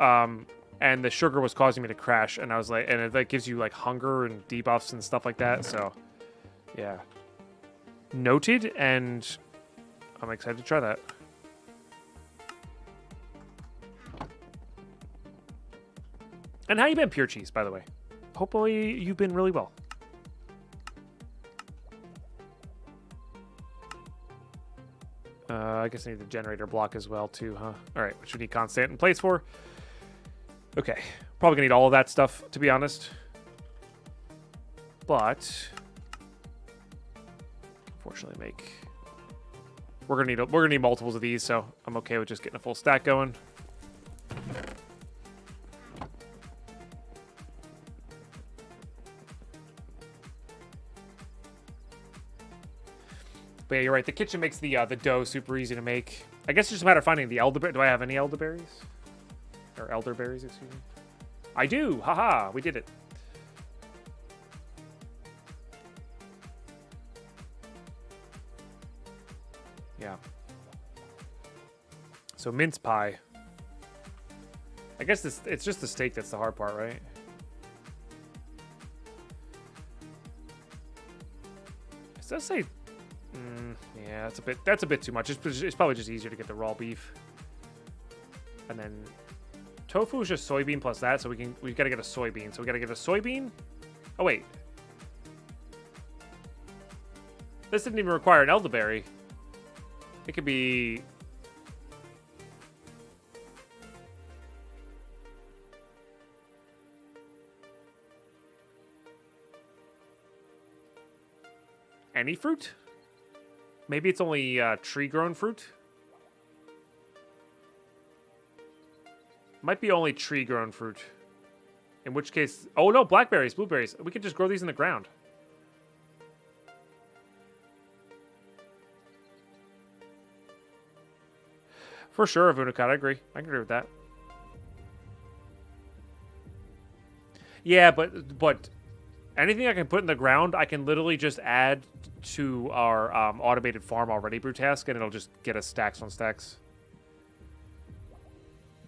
and the sugar was causing me to crash, and I was like, and that gives you like hunger and debuffs and stuff like that. So, yeah. Noted, and I'm excited to try that. And how you been, Pure Cheese, by the way? Hopefully you've been really well. I guess I need the generator block as well, too, huh? All right, which we need constant in place for. Okay, probably gonna need all of that stuff, to be honest. But unfortunately, we're gonna need multiples of these, so I'm okay with just getting a full stack going. But yeah, you're right. The kitchen makes the dough super easy to make. I guess it's just a matter of finding the elderberry. Do I have any elderberries? Or elderberries, excuse me. I do. Haha, we did it. Yeah. So mince pie. I guess it's just the steak that's the hard part, right? It does say, yeah, that's a bit too much. It's probably just easier to get the raw beef. And then tofu is just soybean plus that, so we've got to get a soybean. So we got to get a soybean. Oh wait, this didn't even require an elderberry. It could be. Any fruit? Maybe it's only tree-grown fruit? Might be only tree-grown fruit. In which case... Oh, no, blackberries, blueberries. We could just grow these in the ground. For sure, Avunakat, I agree. I agree with that. Yeah, but anything I can put in the ground, I can literally just add to our automated farm already, Brutask, and it'll just get us stacks on stacks.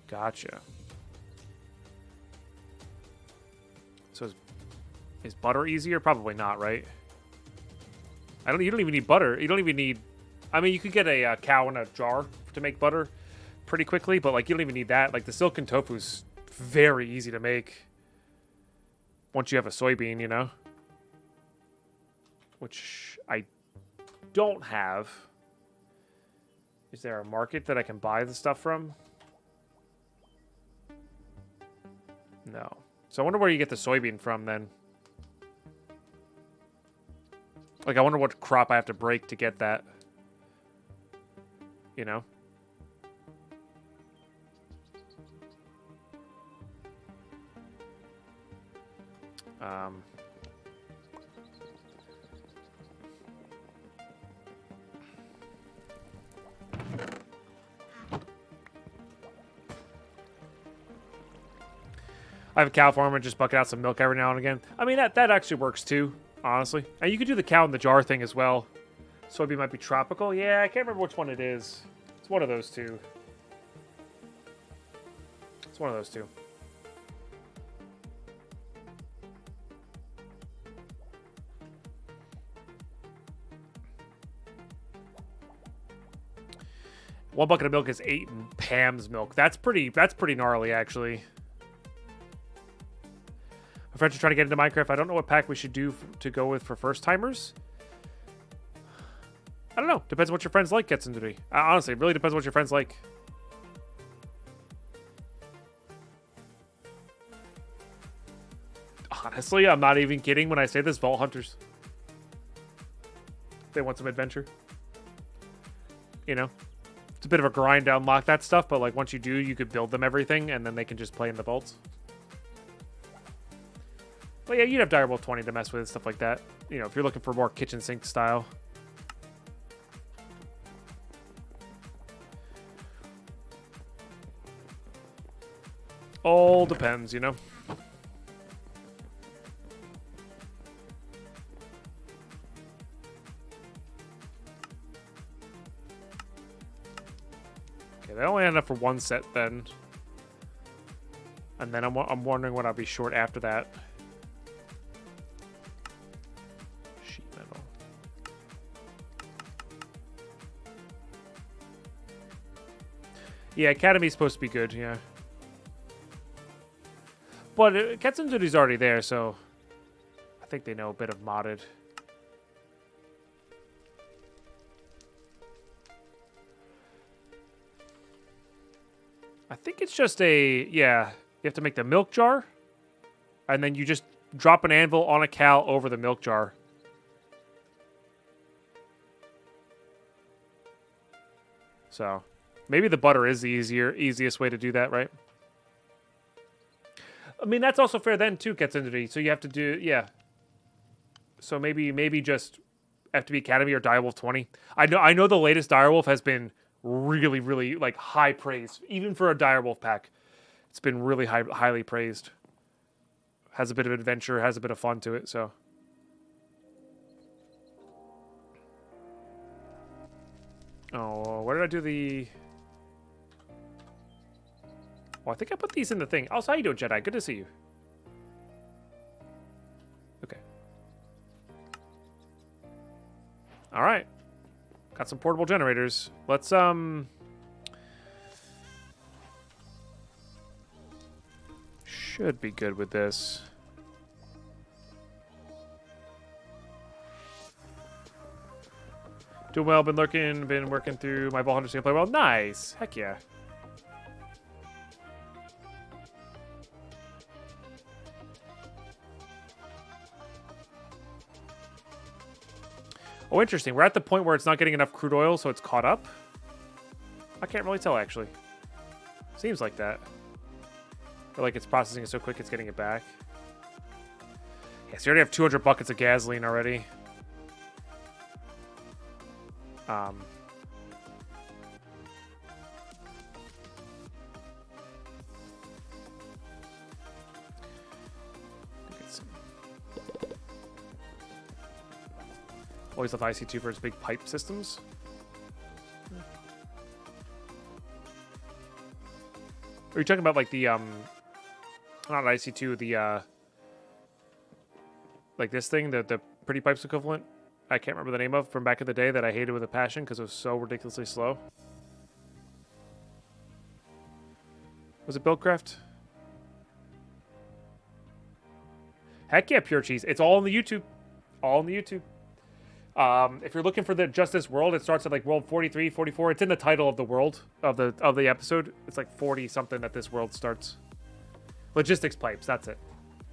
Gotcha. So is butter easier? Probably not, right? You don't even need butter. You don't even need... I mean, you could get a cow in a jar to make butter pretty quickly, but like you don't even need that. Like the silken tofu's very easy to make once you have a soybean, you know? Which I don't have. Is there a market that I can buy the stuff from? No. So I wonder where you get the soybean from then. Like I wonder what crop I have to break to get that. You know? I have a cow farm and just bucket out some milk every now and again. I mean, that actually works too, honestly. And you could do the cow in the jar thing as well. Soybean might be tropical. Yeah, I can't remember which one it is. It's one of those two. It's one of those two. One bucket of milk is 8 Pam's milk. That's pretty gnarly, actually. My friends are trying to get into Minecraft. I don't know what pack we should do to go with for first timers. I don't know. Depends what your friends like gets into me. Honestly, it really depends what your friends like. Honestly, I'm not even kidding when I say this. Vault Hunters. They want some adventure. You know? It's a bit of a grind to unlock that stuff, but like once you do, you could build them everything, and then they can just play in the vaults. But yeah, you'd have Direwolf 20 to mess with, stuff like that. You know, if you're looking for more kitchen sink style. All depends, you know? Okay, they only had enough for one set then. And then I'm wondering what I'll be short after that. Sheet metal. Yeah, Academy's supposed to be good, yeah. But Ketsunzuri's already there, so I think they know a bit of modded. I think it's just a, yeah, You have to make the milk jar, and then you just drop an anvil on a cow over the milk jar. So, maybe the butter is the easiest way to do that, right? I mean, that's also fair then, too, gets into the... So you have to do... Yeah. So maybe just FTB Academy or Direwolf 20. I know the latest Direwolf has been really, really, like, high praise. Even for a Direwolf pack. It's been really highly praised. Has a bit of adventure, has a bit of fun to it, so... Oh, where did I do the... Oh, I think I put these in the thing. Also, how you doing, Jedi? Good to see you. Okay. All right. Got some portable generators. Let's, should be good with this. Doing well, been working through my ball hunter to play well. Nice. Heck yeah. Oh, interesting. We're at the point where it's not getting enough crude oil, so it's caught up. I can't really tell, actually. Seems like that. Or like it's processing it so quick it's getting it back. Yeah, so you already have 200 buckets of gasoline already. Always love IC2 for its big pipe systems. Are you talking about like the not IC2, the like this thing, the pretty pipes equivalent? I can't remember the name of from back in the day that I hated with a passion because it was so ridiculously slow. Was it Buildcraft? Heck yeah, pure cheese. It's all on the YouTube. All on the YouTube. If you're looking for just this world, it starts at like world 43, 44. It's in the title of the world of the episode. It's like 40 something that this world starts. Logistics pipes, that's it.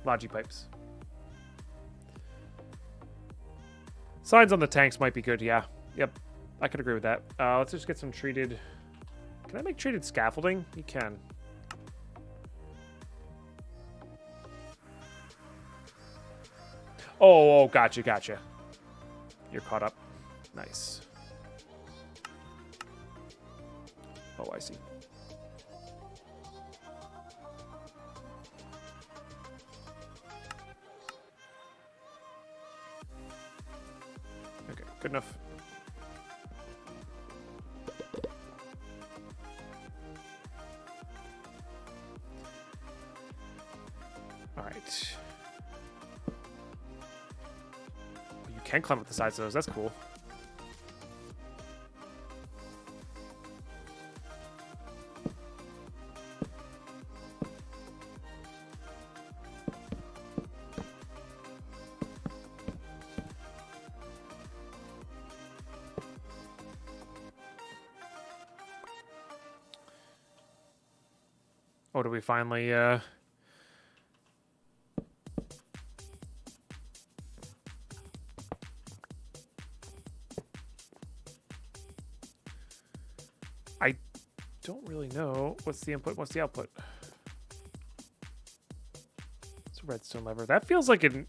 Logi pipes. Signs on the tanks might be good, yeah. Yep, I could agree with that. Let's just get some treated... Can I make treated scaffolding? You can. Oh, gotcha. You're caught up. Nice. Oh, I see. Okay, good enough. All right. You can climb up the sides of those. That's cool. Oh, do we finally, I don't really know. What's the input? What's the output? It's a redstone lever. That feels like an...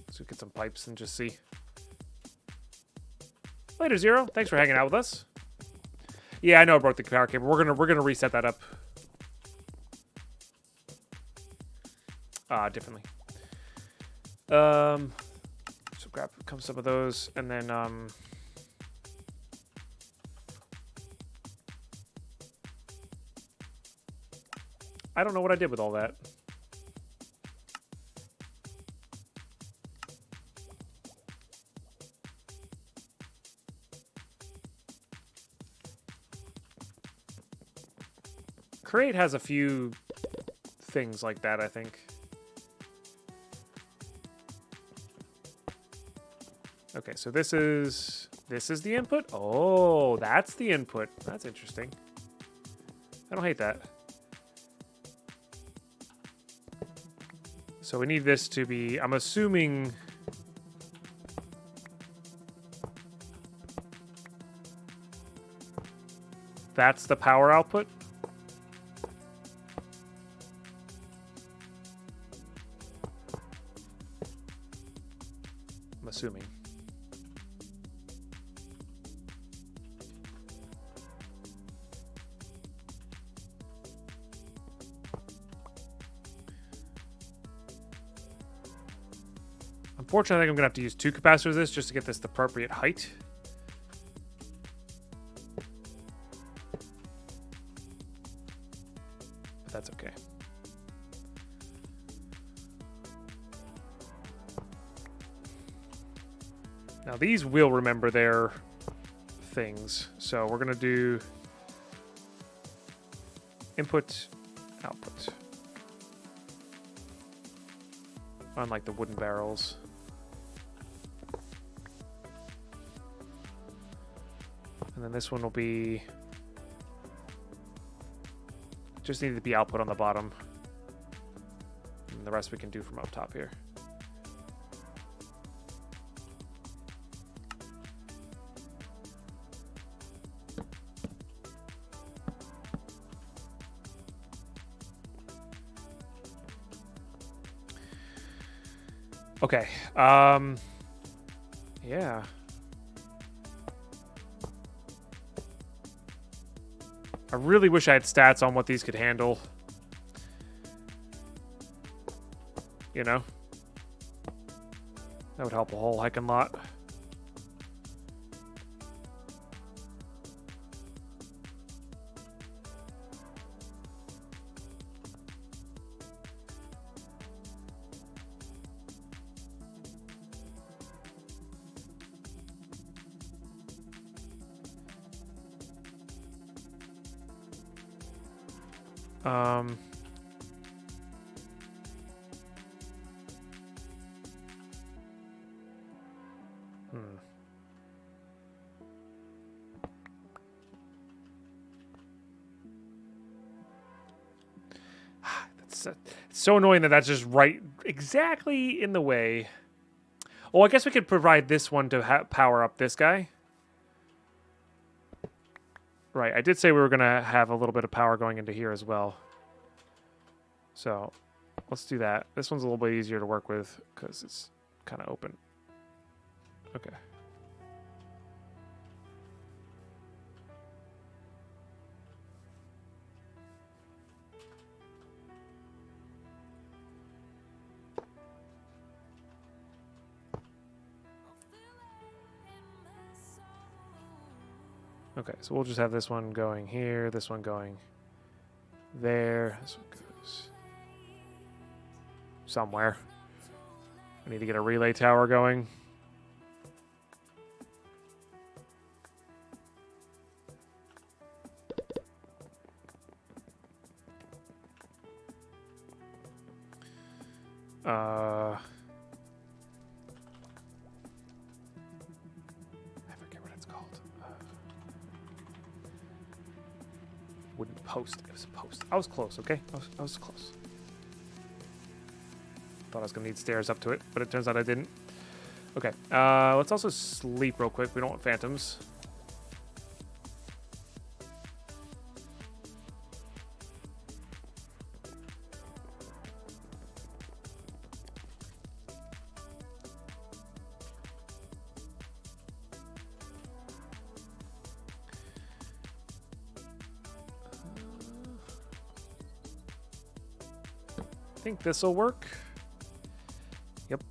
Let's get some pipes and just see. Later, Zero. Thanks for hanging out with us. Yeah, I know I broke the power cable. We're gonna reset that up. Differently. So grab some of those, and then I don't know what I did with all that. Create has a few things like that, I think. Okay, so this is the input? Oh, that's the input. That's interesting. I don't hate that. So we need this to be, I'm assuming... That's the power output. I'm assuming. Unfortunately, I think I'm going to have to use 2 capacitors of this just to get this the appropriate height. But that's okay. Now, these will remember their things. So we're going to do input, output. Unlike the wooden barrels. And then this one will be... Just need to be output on the bottom. And the rest we can do from up top here. Okay. Yeah. I really wish I had stats on what these could handle. You know? That would help a whole heckin' lot. It's so annoying that that's just right exactly in the way. Oh, I guess we could provide this one to power up this guy. Right, I did say we were going to have a little bit of power going into here as well. So, let's do that. This one's a little bit easier to work with because it's kind of open. Okay. Okay, so we'll just have this one going here, this one going there, this one goes somewhere. I need to get a relay tower going. Wooden post. It was a post. I was close, okay? I was close. Thought I was going to need stairs up to it, but it turns out I didn't. Okay, let's also sleep real quick. We don't want phantoms. I think this will work. Yep.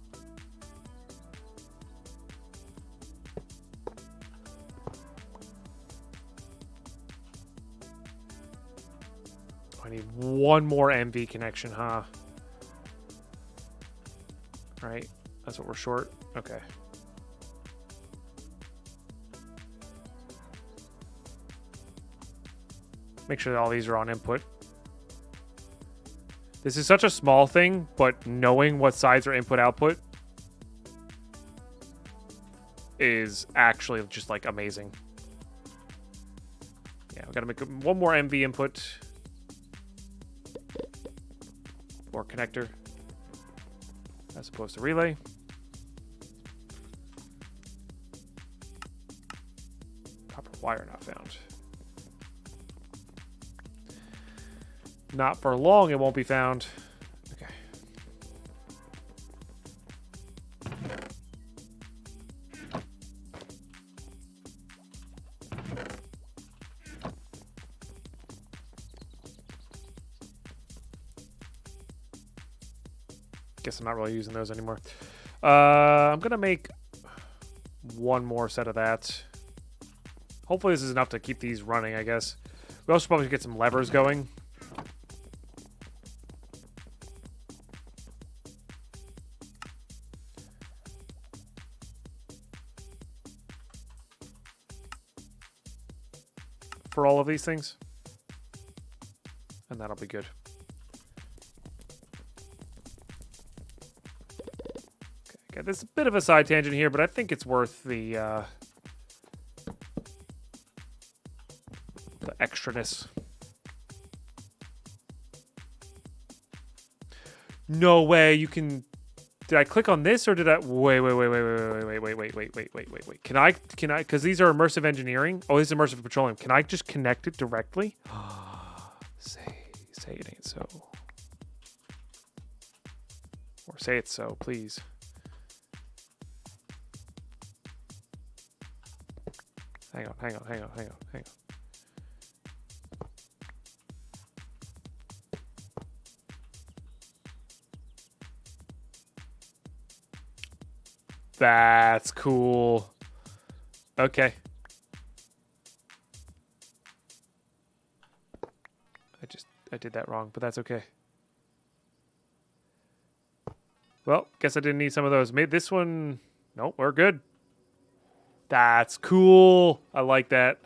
I need one more MV connection, huh? Right? That's what we're short. Okay. Make sure that all these are on input. This is such a small thing, but knowing what sides are input-output is actually just, like, amazing. Yeah, we gotta make one more MV input. more connector as opposed to relay. Copper wire not found. Not for long, it won't be found. Okay. Guess I'm not really using those anymore. I'm gonna make one more set of that. Hopefully this is enough to keep these running, I guess. We also probably get some levers going. For all of these things. And that'll be good. Okay, there's a bit of a side tangent here, but I think it's worth the extraness. No way you can. Did I click on this or did I? Wait. Can I? Because these are immersive engineering. Oh, this is immersive petroleum. Can I just connect it directly? Say it ain't so. Or say it's so, please. Hang on. That's cool. Okay. I did that wrong, but that's okay. Well, guess I didn't need some of those. Made this one. Nope, we're good. That's cool. I like that.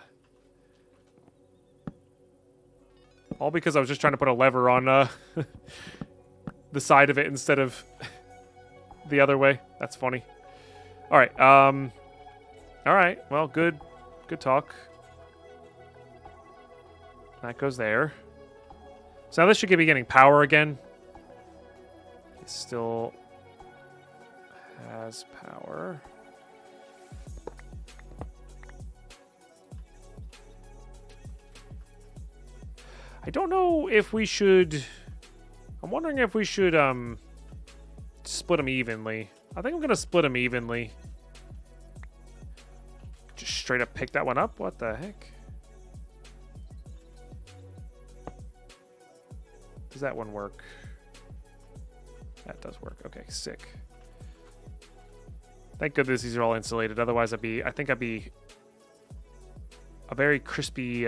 All because I was just trying to put a lever on the side of it instead of the other way. That's funny. All right. All right. Well, good talk. That goes there. So now this should be getting power again. It still has power. I don't know if we should. I'm wondering if we should split them evenly. I think I'm gonna split them evenly. Just straight up pick that one up. What the heck? Does that one work? That does work. Okay, sick. Thank goodness these are all insulated. Otherwise, I think I'd be a very crispy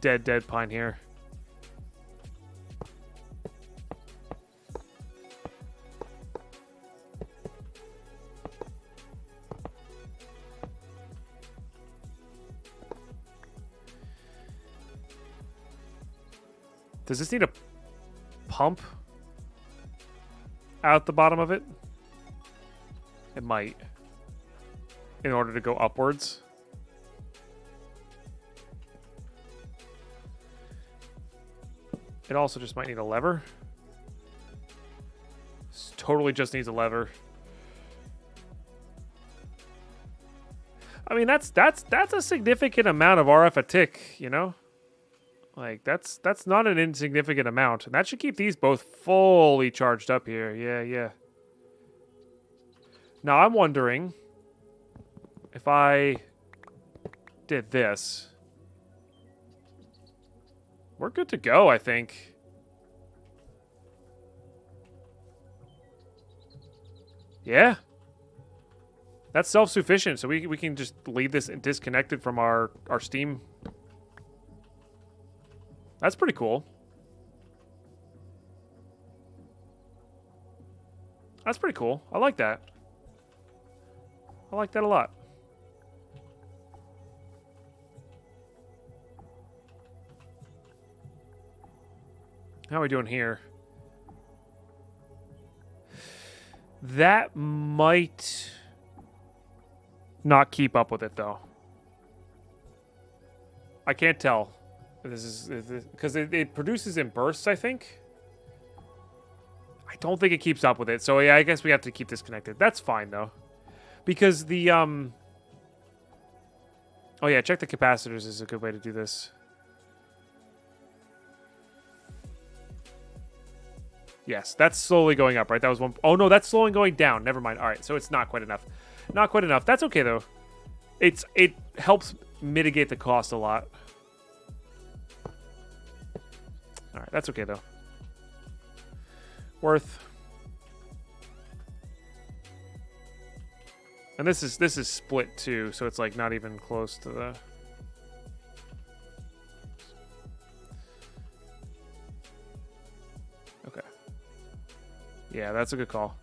dead pine here. Does this need a pump out the bottom of it? It might. In order to go upwards. It also just might need a lever. This totally just needs a lever. I mean, that's a significant amount of RF a tick, you know? Like, that's not an insignificant amount. And that should keep these both fully charged up here. Yeah. Now, I'm wondering if I did this. We're good to go, I think. Yeah. That's self-sufficient, so we can just leave this disconnected from our steam. That's pretty cool. That's pretty cool. I like that. I like that a lot. How are we doing here? That might not keep up with it, though. I can't tell. This is because it produces in bursts, I think. I don't think it keeps up with it. So yeah, I guess we have to keep this connected. That's fine though. Because the oh yeah, check the capacitors is a good way to do this. Yes, that's slowly going up, right? That was one. Oh no, that's slowly going down. Never mind. All right, so it's not quite enough. Not quite enough. That's okay though. It helps mitigate the cost a lot. All right, that's okay though. Worth. And this is split too, so it's like not even close to the. Okay. Yeah, that's a good call.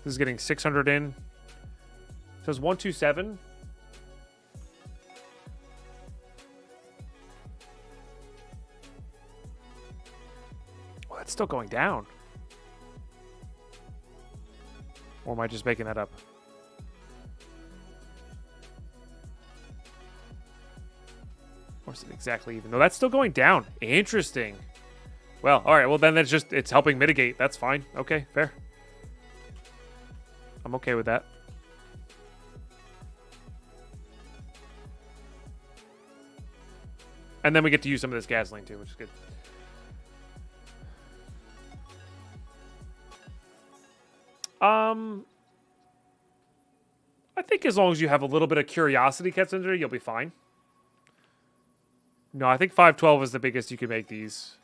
This is getting 600 in. So it's 127. Well, that's still going down. Or am I just making that up? Or is it exactly even? No, that's still going down. Interesting. Well, all right. Well, then it's helping mitigate. That's fine. Okay, fair. I'm okay with that. And then we get to use some of this gasoline too, which is good. I think as long as you have a little bit of curiosity kept in there, you'll be fine. No, I think 512 is the biggest you can make these.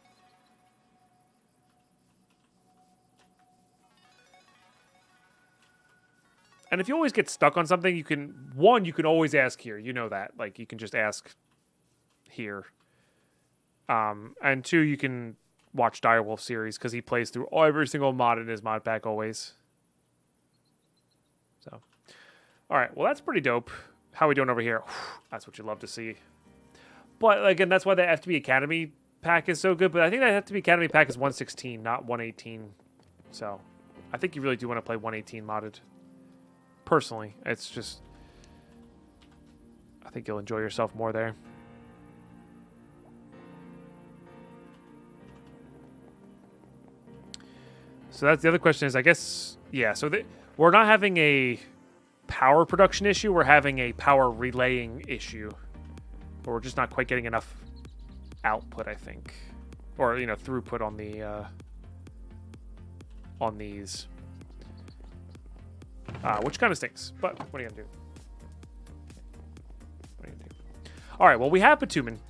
And if you always get stuck on something, you can always ask here. You know that. Like, you can just ask here. And 2, you can watch Direwolf series because he plays through every single mod in his mod pack always. So, all right. Well, that's pretty dope. How are we doing over here? That's what you love to see. But again, that's why the FTB Academy pack is so good. But I think that FTB Academy pack is 116, not 118. So, I think you really do want to play 118 modded. Personally, it's just, I think you'll enjoy yourself more there. So that's the other question is, I guess, yeah, so we're not having a power production issue. We're having a power relaying issue. But we're just not quite getting enough output, I think. Or, you know, throughput on the, on these. Which kind of stinks, but what are you going to do? What are you going to do? All right, well, we have bitumen.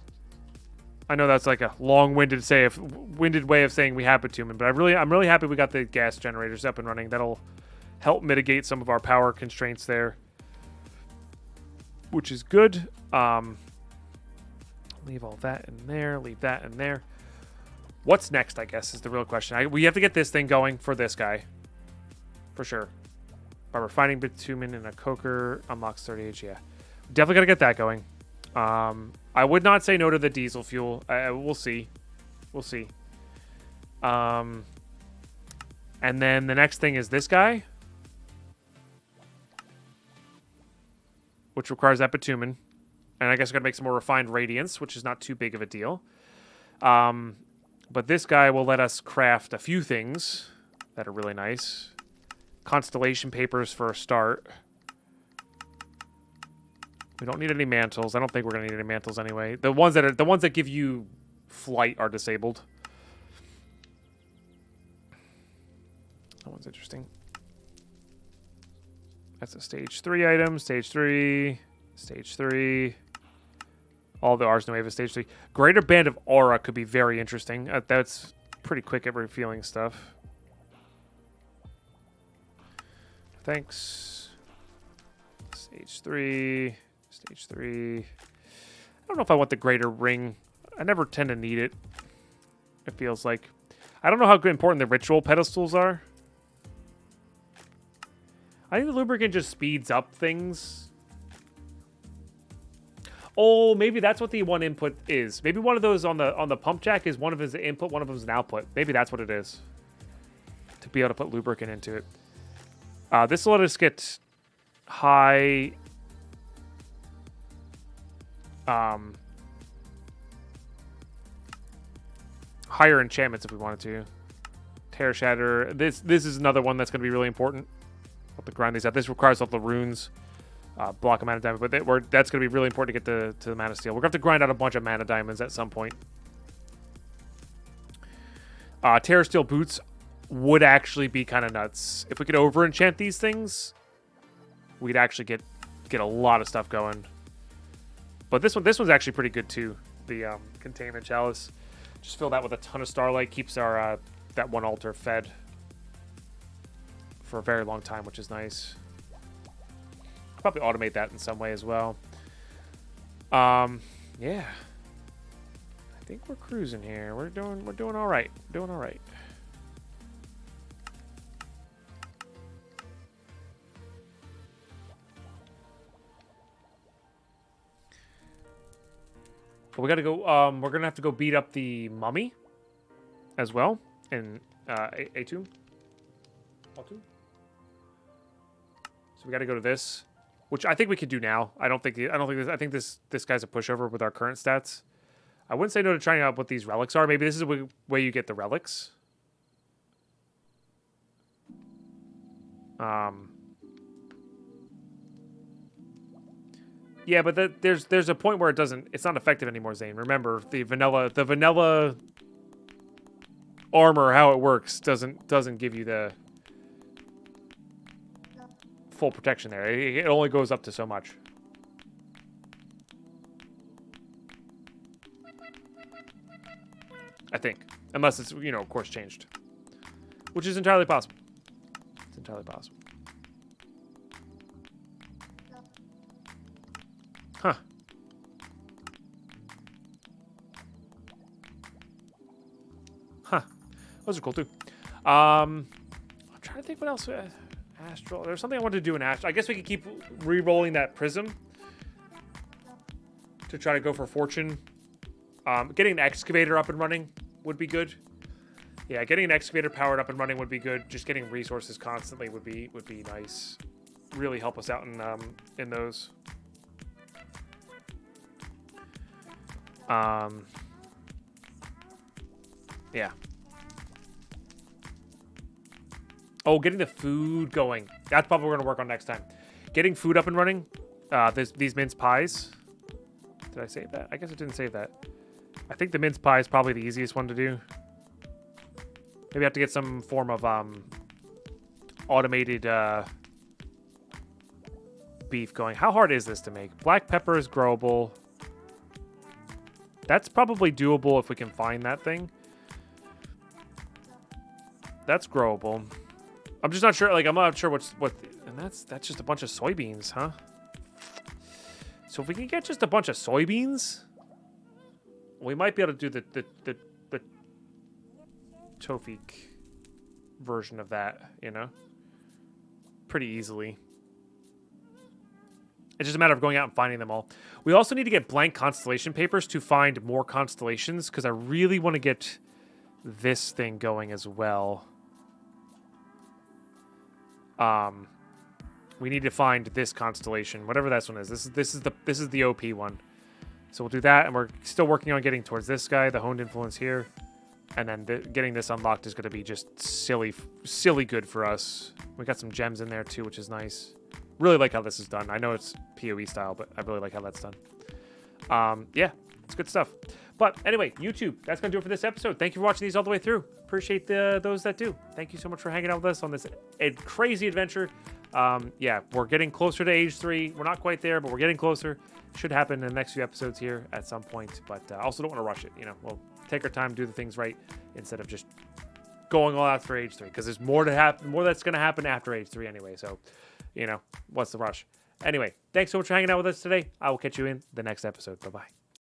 I know that's like a long-winded way of saying we have bitumen, but I'm really happy we got the gas generators up and running. That'll help mitigate some of our power constraints there, which is good. Leave all that in there. Leave that in there. What's next, I guess, is the real question. We have to get this thing going for this guy. For sure. By refining bitumen in a coker, unlocks 30H. Yeah. Definitely got to get that going. I would not say no to the diesel fuel. We'll see. We'll see. And then the next thing is this guy, which requires that bitumen. And I guess we're going to make some more refined radiance, which is not too big of a deal. But this guy will let us craft a few things that are really nice. Constellation papers for a start. We don't need any mantles. I don't think we're going to need any mantles anyway. The ones that give you flight are disabled. That one's interesting. That's a stage 3 item. Stage 3. Stage 3. All the Ars Nueva stage 3. Greater Band of Aura could be very interesting. That's pretty quick at revealing stuff. Thanks. Stage 3. Stage 3. I don't know if I want the greater ring. I never tend to need it. It feels like. I don't know how important the ritual pedestals are. I think the lubricant just speeds up things. Oh, maybe that's what the one input is. Maybe one of those on the pump jack is one of his input, one of them is an output. Maybe that's what it is. To be able to put lubricant into it. This will let us get high higher enchantments if we wanted to. Tear Shatter. This is another one that's going to be really important. We'll have to grind these out. This requires all the runes. Block a mana diamond, but that's going to be really important to get to the mana steel. We're going to have to grind out a bunch of mana diamonds at some point. Terra Steel Boots would actually be kind of nuts. If we could over enchant these things, we'd actually get a lot of stuff going. But this one's actually pretty good too. The Containment Chalice. Just fill that with a ton of Starlight. Keeps our that one altar fed for a very long time, which is nice. Probably automate that in some way as well. Yeah, I think we're cruising here. We're doing all right. Doing all right. But we got to go. We're gonna have to go beat up the mummy as well in A2. So we got to go to this. Which I think we could do now. I think this guy's a pushover with our current stats. I wouldn't say no to trying out what these relics are. Maybe this is the way you get the relics. Yeah, but there's a point where it's not effective anymore, Zane. Remember, the vanilla armor, how it works doesn't give you the full protection there. It only goes up to so much. I think. Unless it's, of course changed. Which is entirely possible. It's entirely possible. Huh. Huh. Those are cool too. I'm trying to think what else. Astral. There's something I wanted to do in Astral. I guess we could keep re-rolling that prism to try to go for fortune. Getting an excavator up and running would be good. Yeah, getting an excavator powered up and running would be good. Just getting resources constantly would be nice. Really help us out in those. Yeah. Oh, getting the food going. That's probably what we're going to work on next time. Getting food up and running. These mince pies. Did I save that? I guess I didn't save that. I think the mince pie is probably the easiest one to do. Maybe I have to get some form of automated beef going. How hard is this to make? Black pepper is growable. That's probably doable if we can find that thing. That's growable. I'm just not sure. Like, I'm not sure what. And that's just a bunch of soybeans, huh? So if we can get just a bunch of soybeans, we might be able to do the Tofik version of that, pretty easily. It's just a matter of going out and finding them all. We also need to get blank constellation papers to find more constellations, because I really want to get this thing going as well. We need to find this constellation, whatever this one is. This is the OP one. So we'll do that, and we're still working on getting towards this guy, the honed influence here, and then getting this unlocked is going to be just silly good for us. We got some gems in there too, which is nice. Really like how this is done. I know it's PoE style, but I really like how that's done. Yeah, it's good stuff. But anyway, YouTube, that's going to do it for this episode. Thank you for watching these all the way through. Appreciate those that do. Thank you so much for hanging out with us on this crazy adventure. Yeah, we're getting closer to age 3. We're not quite there, but we're getting closer. Should happen in the next few episodes here at some point. But I also don't want to rush it. We'll take our time, do the things right, instead of just going all out for age 3. Because there's more to happen, more that's going to happen after age 3 anyway. So, what's the rush? Anyway, thanks so much for hanging out with us today. I will catch you in the next episode. Bye-bye.